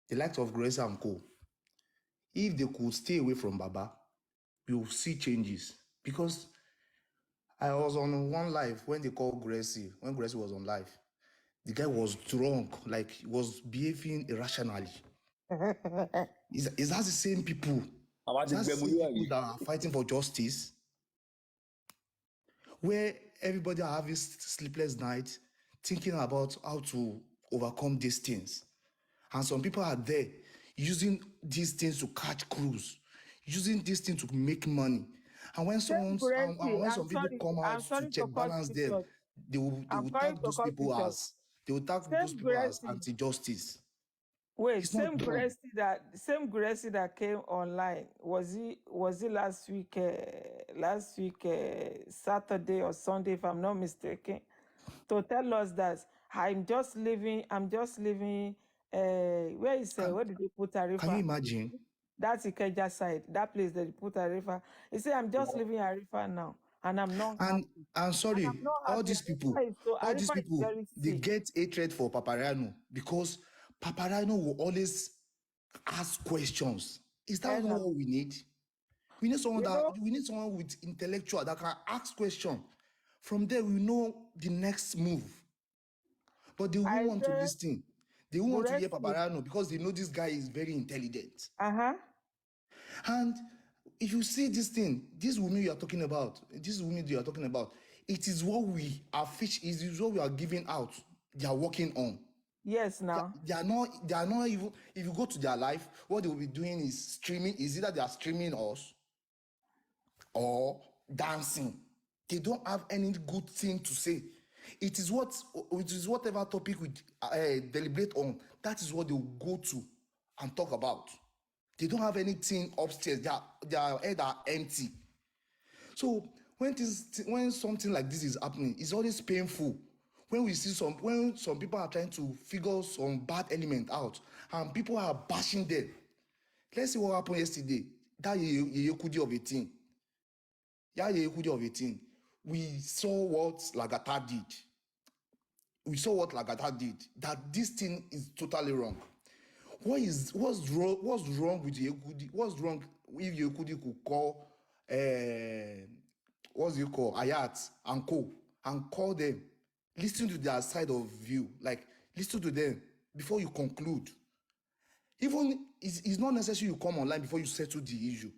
the likes of Guresi and Co. If they could stay away from Baba, we will see changes. Because I was on one live when they called Guresi, when Guresi was on live. The guy was drunk, like he was behaving irrationally. Is that the same people? Is that the same people that are fighting for justice? Where everybody are having sleepless nights, thinking about how to overcome these things. And some people are there using these things to catch crews, using these things to make money. And when some people come out to check balance them, they will tag those people as anti-justice. Wait, same Guresi that came online, was he last week Saturday or Sunday, if I'm not mistaken, to tell us that I'm just leaving, where did they put Arifa? Can you imagine? That's Ikeja side, that place that they put Arifa. He said, I'm just leaving Arifa now, and I'm not happy. And sorry, all these people, they get hatred for Paparano because Paparano will always ask questions. Is that not what we need? We need someone someone with intellectual that can ask questions. From there, we know the next move. But they won't want to listen. They won't want to hear Paparano because they know this guy is very intelligent. And if you see this thing, this woman you are talking about, it is what we are it is what we are giving out. They are working on. Yes, now. They are not even, if you go to their life, what they will be doing is streaming. Is either they are streaming us or dancing. They don't have any good thing to say. It is whatever topic we deliberate on, that is what they will go to and talk about. They don't have anything upstairs. Their head are empty. So when something like this is happening, it's always painful. When we see when some people are trying to figure some bad element out and people are bashing them. Let's see what happened yesterday. That Yeyekudi of 18. Yeyekudi of 18. We saw what Lagata did. That this thing is totally wrong. What's wrong with Yeyekudi? What's wrong if Yeyekudi could call Ayat and Co. and call them? Listen to their side of view. Like, listen to them before you conclude. Even it's not necessary you come online before you settle the issue,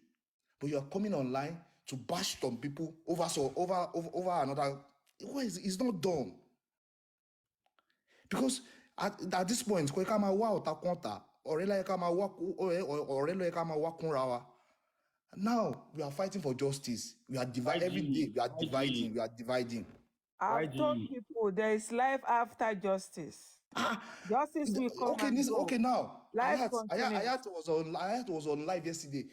but you are coming online to bash some people over another. It's not done. Because at this point, now we are fighting for justice. We are dividing every day. We are dividing. I've told people there is life after justice. Justice will come. Okay, now. Ayat was on live yesterday.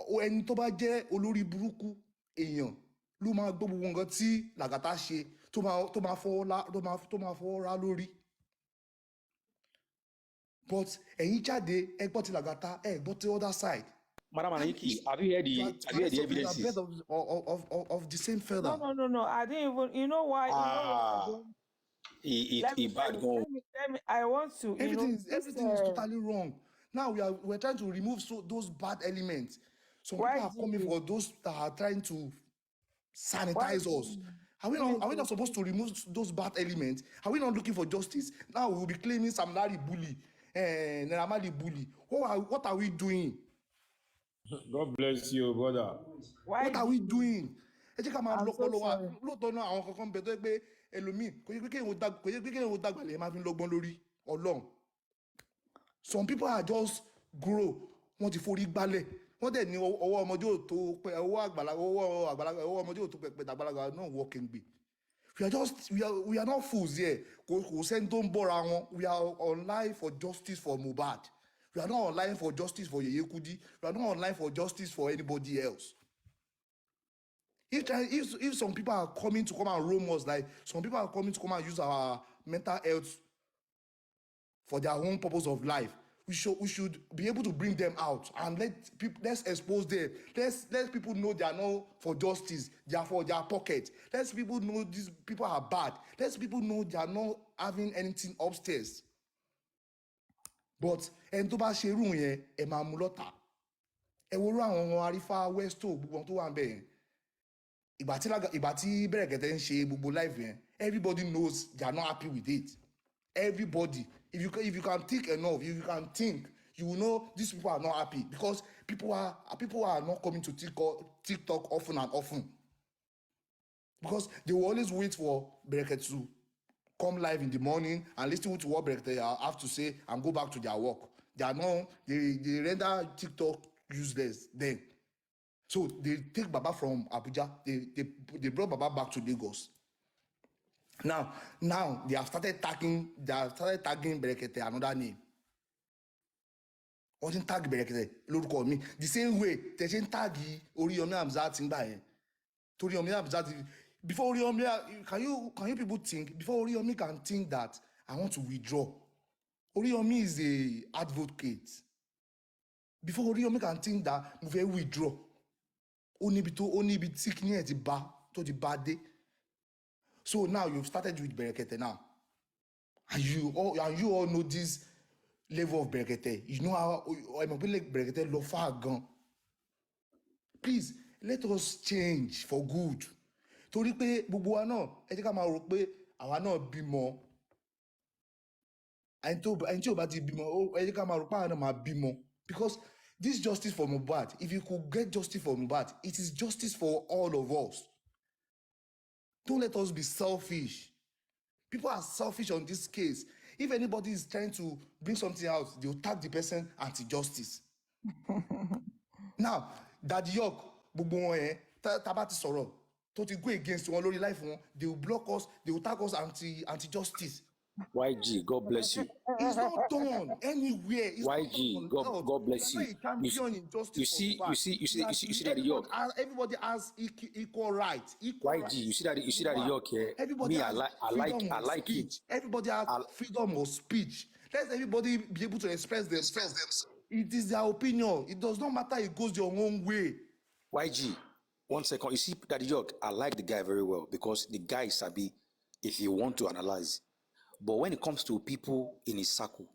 When tó bá jẹ́ olórí burúkú èèyàn ló máa gbọ́ gbogbo nǹkan tí Lagata ṣe tó máa fọwọ́ rá lórí. But ẹ̀yin jáde ẹ gbọ́ ti Lagata ẹ gbọ́ ti other side. Madam Aniki, have you heard the evidences? Of the same feather. No. I didn't even. You know why? I want to. Everything is totally wrong. Now we're trying to remove those bad elements. Some people are coming for those that are trying to sanitize us. Are we not supposed to remove those bad elements? Are we not looking for justice? Now we will be claiming Sam Larry bully, Naira Marley bully. What are we doing? God bless you, brother. Why What are we doing? Ẹ jẹ́ ká máa I'm so lọ́pọ̀lọ́ wa. sorry. Lóòótọ́ náà àwọn kankan bẹ tó yẹ pé ẹlòmíì kò yẹ pé kéèyàn ó dàgbà lè máa fi lọ́gbọ́n lórí Ọlọ́run. Some people are just grow, wọ́n ti forí gbálẹ̀. Wọ́n dẹ̀ ní ọwọ́ ọmọdé ò tó pẹ́ ọwọ́ àgbàlagbà ọwọ́ ọmọdé ò tó pẹ́ àgbàlagbà náà wọ́ kéńgbé. We are not fools here. Kò sẹ́ni tó ń bọ́ra wọn. We are online for justice for Mohbad. We are not online for justice for Yeye Kudi. We are not online for justice for anybody else. If some people are coming to come and roam us, like some people are coming to come and use our mental health for their own purpose of life, we should be able to bring them out and let's expose them. Let people know they are not for justice, they are for their pocket. Let people know these people are bad. Let people know they are not having anything upstairs. But ẹni tó bá ṣe irú yẹn ẹ máa mú lọ́tà. Ẹ wo irú àwọn Arífá Westo gbogbo wọn tó wà ń bẹ̀ yẹn. Ìgbà tí Bẹ̀rẹ̀kẹ̀tẹ̀ ń ṣe gbogbo life yẹn, everybody knows they are not happy with it. Everybody, if you can think enough, if you can think, you will know these people are not happy because people are not coming to TikTok often and often because they will always wait for Bẹ̀rẹ̀kẹ̀tẹ̀ to come live in the morning and listen to what Bẹ̀rẹ̀kẹ̀tẹ̀ have to say and go back to their work. They render TikTok useless then. So they take Baba from Abuja, they brought Baba back to Lagos. Now they have started tagging Bẹ̀rẹ̀kẹ̀tẹ̀ another name. Wọ́n ti ń tag Bẹ̀rẹ̀kẹ̀tẹ̀ lórúkọ mi. The same way tẹ̀ ṣe ń tag Oríyọmí Hamzat ń gbà yẹn. Toríyọmí Hamzat before Oríyọmí, can you people think before Oríyọmí can think that I want to withdraw? Oríyọmí is a advocate. Before Oríyọmí can think that mo fẹ́ withdraw, ó níbi tí kíní ẹ̀ tó ti bá dé. So now you've started with Bẹ̀rẹ̀kẹ̀tẹ̀ now. And you all know this level of Bẹ̀rẹ̀kẹ̀tẹ̀. You know how Bẹ̀rẹ̀kẹ̀tẹ̀ lọ far gan. Please, let us change for good. Torí pé gbogbo wa náà, ẹ jẹ́ ká máa rò pé àwa náà bímọ. Ẹni tí ò bá ti bímọ, ẹ jẹ́ ká máa rò pé àwa náà máa bímọ. Because this justice for Mohbad, if you could get justice for Mohbad, it is justice for all of us. Don't let us be selfish. People are selfish on this case. If anybody is trying to bring something out, they'll tag the person anti-justice. Now, Daddy York, gbogbo wọn yẹn, tá bá ti sọ̀rọ̀, tó ti go against wọn lórí life wọn, they will block us, they will tag us anti-justice. YG, God bless you. It's not done anywhere. It's YG, God bless you. You see that York. Everybody has equal rights. YG, you see that York here. Everybody Me, has I like it. Everybody has freedom of speech. Let everybody be able to express themselves. It is their opinion. It does not matter. It goes your own way. YG, 1 second. You see that York. I like the guy very well because the guy is sabi if you want to analyze. But when it comes to people in his circle,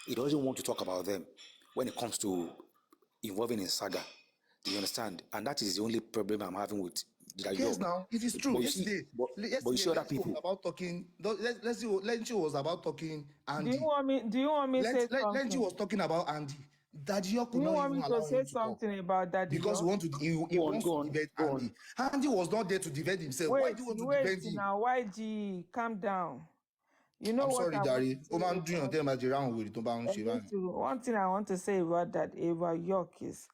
he doesn't want to talk about them when it comes to involving in saga. Do you understand? And that is the only problem I'm having with that. Yes, now it is true. But you see other people. About talking. Let's see. Lenchi was about talking. Andy. Do you want me to say something? Lenchi was talking about Andy. Daddy York do you want me to say something about Daddy because York? he wants to defend Andy. Andy was not there to defend himself. Why do you want to defend him? Now, YG, calm down. You know I'm what? Sorry, Dari. One thing I want to say about York is,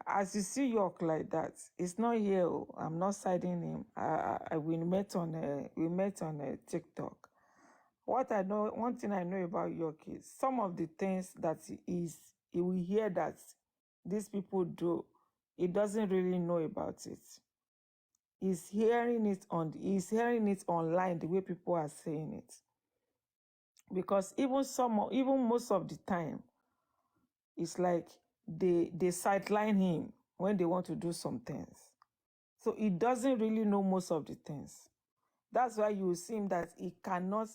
as you see York like that, it's not here. I'm not siding him. We met on TikTok. One thing I know about York is some of the things that he will hear that these people do, he doesn't really know about it. He's hearing it online the way people are saying it. Because even most of the time, it's like they sideline him when they want to do some things. So he doesn't really know most of the things. That's why you will see him that he cannot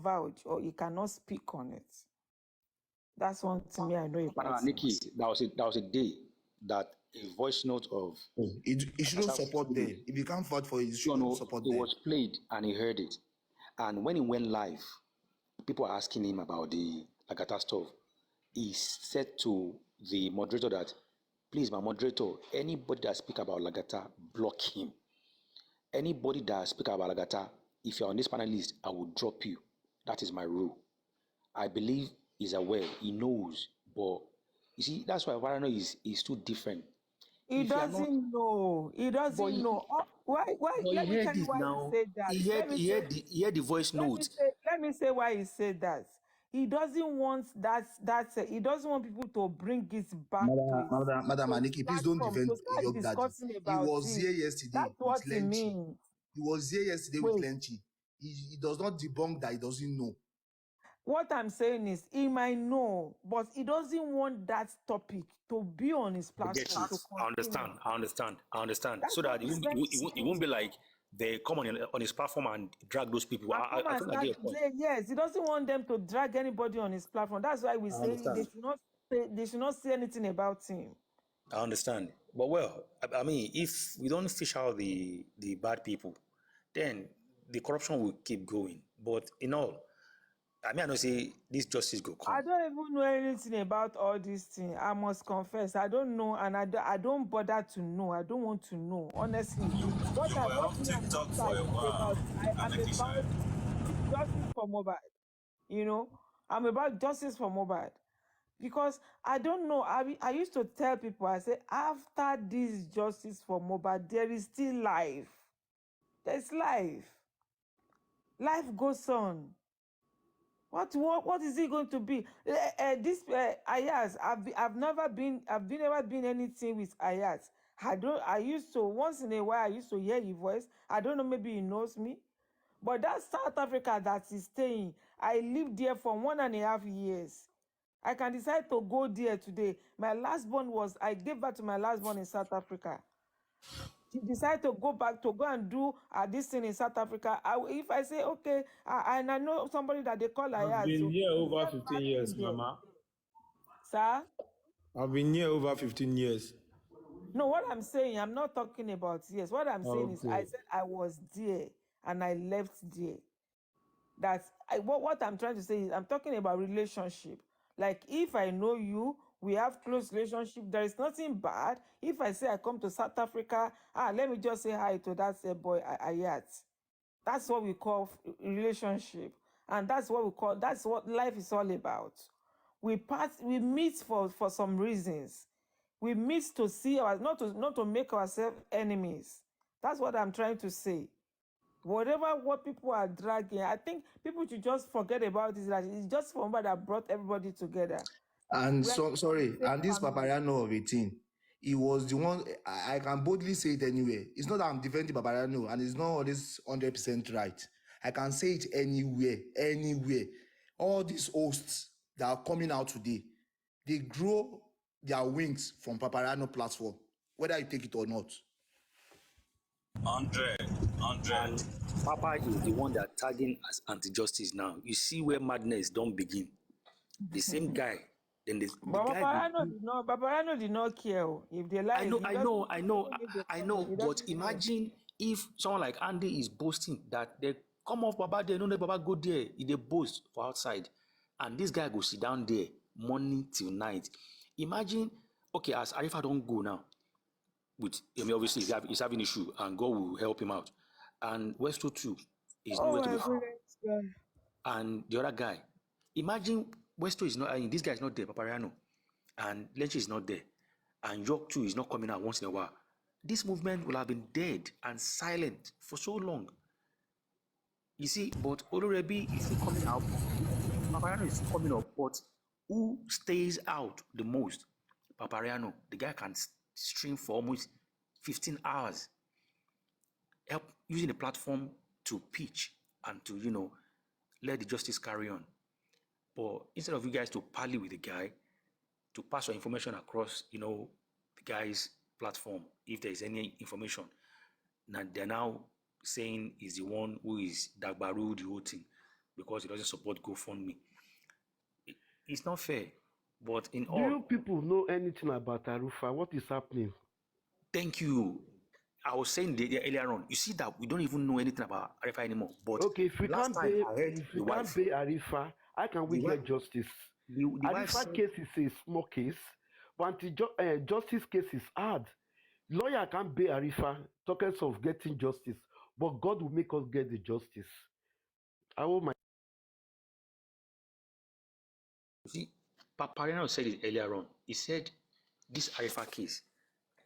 vouch or he cannot speak on it. That's one thing I know about. Nikki, that was a day that a voice note of he shouldn't support them. If you can't vote for it, you shouldn't support them. It was played and he heard it. And when he went live, people are asking him about the Agatha stuff. He said to the moderator that Please, my moderator, anybody that speak about Lagata, block him. Anybody that speak about Lagata, if you're on this panel list, I will drop you. That is my rule. I believe he's aware, he knows, but you see, that's why Varano is too different. He If you are not, doesn't know. He but doesn't know. Oh, why? but Let he me tell heard you it why he now. said that. Let me say. He heard the voice note. Let me say why he said that. He doesn't want he doesn't want people to bring it back to Madam his Aniki, please don't platform defend to start Yob Daddy. discussing He about was it. here yesterday That's with what he Lenchi. means. He was here yesterday with Wait, Lenchi. He does not debunk that he doesn't know. what I'm saying is he might know, but he doesn't want that topic to be on his I get platform it. to continue. I understand. That's So what that he's trying to it say. won't be like they come on his platform and drag those people. And come I and think I get start your point. saying, yes, he doesn't want them to drag anybody on his platform. That's why we I say understand. they should not say anything about him. I understand. But well, I mean, if we don't fish out the bad people, then the corruption will keep going. But in all, I mean, I know say this justice will come. I don't even know anything about all these things. I must confess, I don't know, and I don't bother to know. I don't want to know, honestly. What You I were what off me I'm TikTok about for a while. I'm about justice for Mohbad. You know, I'm about justice for Mohbad because I don't know. I used to tell people, I say after this justice for Mohbad, there is still life. There's life. Life goes on. What is it going to be? This Ayaz, I've never been anything with Ayaz. I used to once in a while I used to hear his voice. I don't know, maybe he knows me. But that South Africa that is staying, I lived there for 1.5 years. I can decide to go there today. I gave birth to my last born in South Africa. She decided to go and do this thing in South Africa. If I say, okay, and I know somebody that they call I've Ayaz. been So here we over get 15 back years, in there. Mama. Sir? I've been here over 15 years. No, what I'm saying, I'm not talking about yes. What I'm saying is I Okay. said I was there and I left there. What I'm trying to say is I'm talking about relationship. Like if I know you, we have close relationship. There is nothing bad. If I say I come to South Africa, let me just say hi to that boy Ayat. That's what we call relationship, and that's what life is all about. We meet for some reasons. We meet to see not to make ourselves enemies. That's what I'm trying to say. What people are dragging, I think people should just forget about this. That it's just Mohbad that brought everybody together. And We are so sorry, the same and this family. Papariano of a thing, he was the one. I can boldly say it anywhere. It's not that I'm defending Papariano, and it's not always 100% right. I can say it anywhere. All these hosts that are coming out today, they grow their wings from Papariano platform, whether you take it or not. 100. And Papa is the one that tagging as anti-justice now. You see where madness don't begin. The same guy. Then the But guy. Paparano did not care. If they like, I know. But imagine if someone like Andy is boasting that they come off Baba, they know that Baba go there, they boast for outside. And this guy go sit down there morning till night. Imagine, okay, as Arifa don't go now, obviously he's having issue and God will help him out. And Westo too is nowhere to be found. And the other guy, imagine Westo is not, this guy is not there, Papariano, and Lenchi is not there, and York too is not coming out once in a while. This movement will have been dead and silent for so long. You see, but Olorebi is still coming out. Papariano is still coming up, but who stays out the most? Papariano. The guy can stream for almost 15 hours. Help using the platform to pitch and to, let the justice carry on. But instead of you guys to parley with the guy, to pass your information across, the guy's platform, if there is any information, now they're now saying he's the one who is Dagbaru the whole thing because he doesn't support GoFundMe. It's not fair. But in all, Do you people know anything about Arufa? What is happening? thank you. I was saying earlier on, you see that we don't even know anything about Arifa anymore. But Okay, if we last can't time pay, I heard if the we can't wife, pay Arifa, how can we the wife, get justice? the wife Arifa said, case is a small case, But justice case is hard. Lawyer can't bail Arifa, talking of getting justice, but God will make us get the justice. I hope my See, Paparino said it earlier on. He said this Arifa case,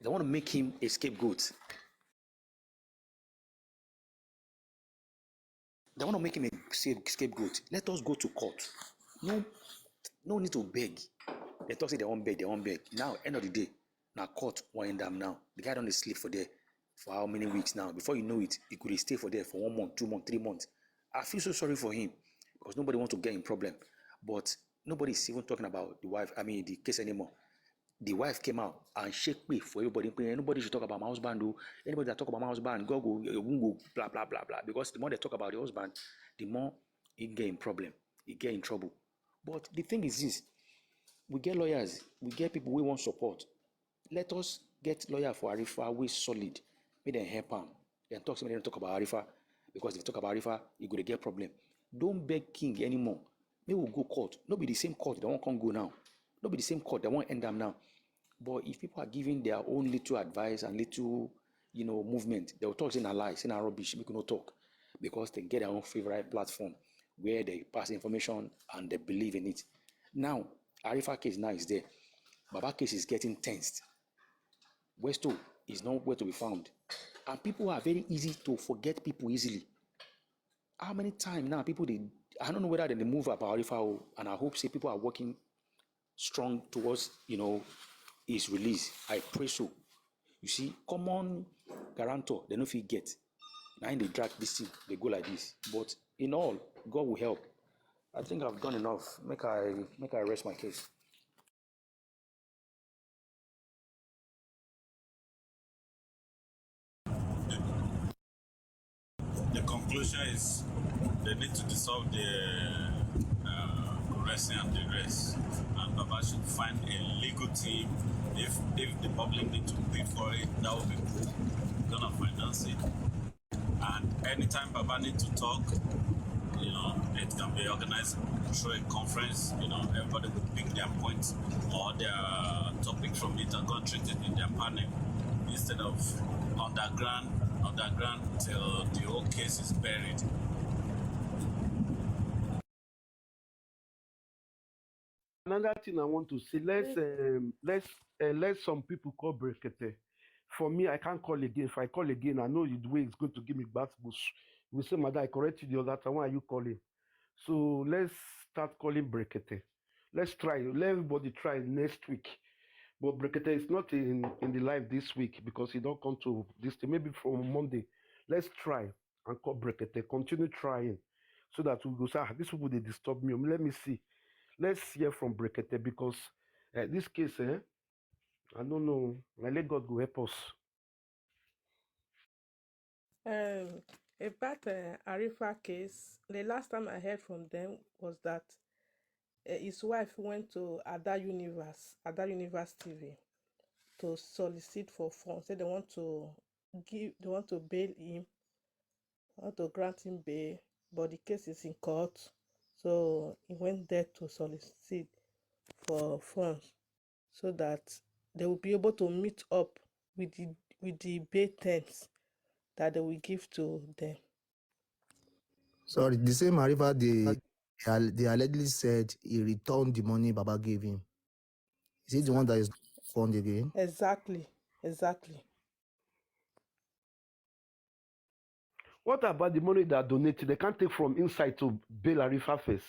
they want to make him a scapegoat. They want to make him a scapegoat. Let us go to court. No need to beg. They talk say they won't beg. Now, end of the day, now court will end them now. The guy don't sleep for there for how many weeks now? Before you know it, he could stay for there for 1 month, 2 months, 3 months. I feel so sorry for him because nobody wants to get in problem. But nobody is even talking about the case anymore. The wife came out and shake me for everybody. Nobody should talk about my husband. Anybody that talk about my husband, go, blah, blah, blah, blah. Because the more they talk about the husband, the more he get in problem. He get in trouble. But the thing is this, we get lawyers, we get people we want support. Let us get lawyer for Arifa, we solid. Make them help him. Then talk about Arifa. Because if they talk about Arifa, you go to get problem. Don't beg King anymore. Maybe we'll go court. Not be the same court, they won't come go now. Not be the same court, they won't end them now. But if people are giving their own little advice and little, movement, they will talk saying a lie, saying a rubbish, we cannot talk. Because they get their own favorite platform where they pass information and they believe in it. Now, Arifa case now is there. Baba case is getting tensed. Westo is nowhere to be found. And people are very easy to forget people easily. How many times now people, I don't know whether they move about Arifa, and I hope say people are working strong towards, his release. I pray so. You see, common guarantor, they know if he get. Now they drag this thing, they go like this. But in all, God will help. I think I've done enough. Make I rest my case. The conclusion is they need to dissolve the arresting and the rest. And Baba should find a legal team. If the public need to pay for it, that would be cool. We're gonna finance it. And anytime Baba needs to talk, it can be organized through a conference. Everybody could pick their points or their topic from it and go and treat it in their panel instead of underground till the whole case is buried. Another thing I want to say, let some people call Brekete. For me, I can't call again. If I call again, I know the way it's going to give me back bush. We say, Mother, I corrected you the other time. Why are you calling? So let's start calling Brekete. Let's try. Let everybody try next week. But Brekete is not in the live this week because he don't come to this thing. Maybe from Monday. Let's try and call Brekete. Continue trying so that we go say, these people, they disturb me. Let me see. Let's hear from Brekete because this case, I don't know. I let God go help us. About Arifa case, the last time I heard from them was that his wife went to Ada Universe TV to solicit for funds. Say they want to bail him, want to grant him bail, but the case is in court. So he went there to solicit for funds so that they will be able to meet up with the bail terms that they will give to them. Sorry, the same Arifa, they allegedly said he returned the money Baba gave him. Is it the one that is found again? Exactly. What about the money that donated? They can't take from inside to bail Arifa first.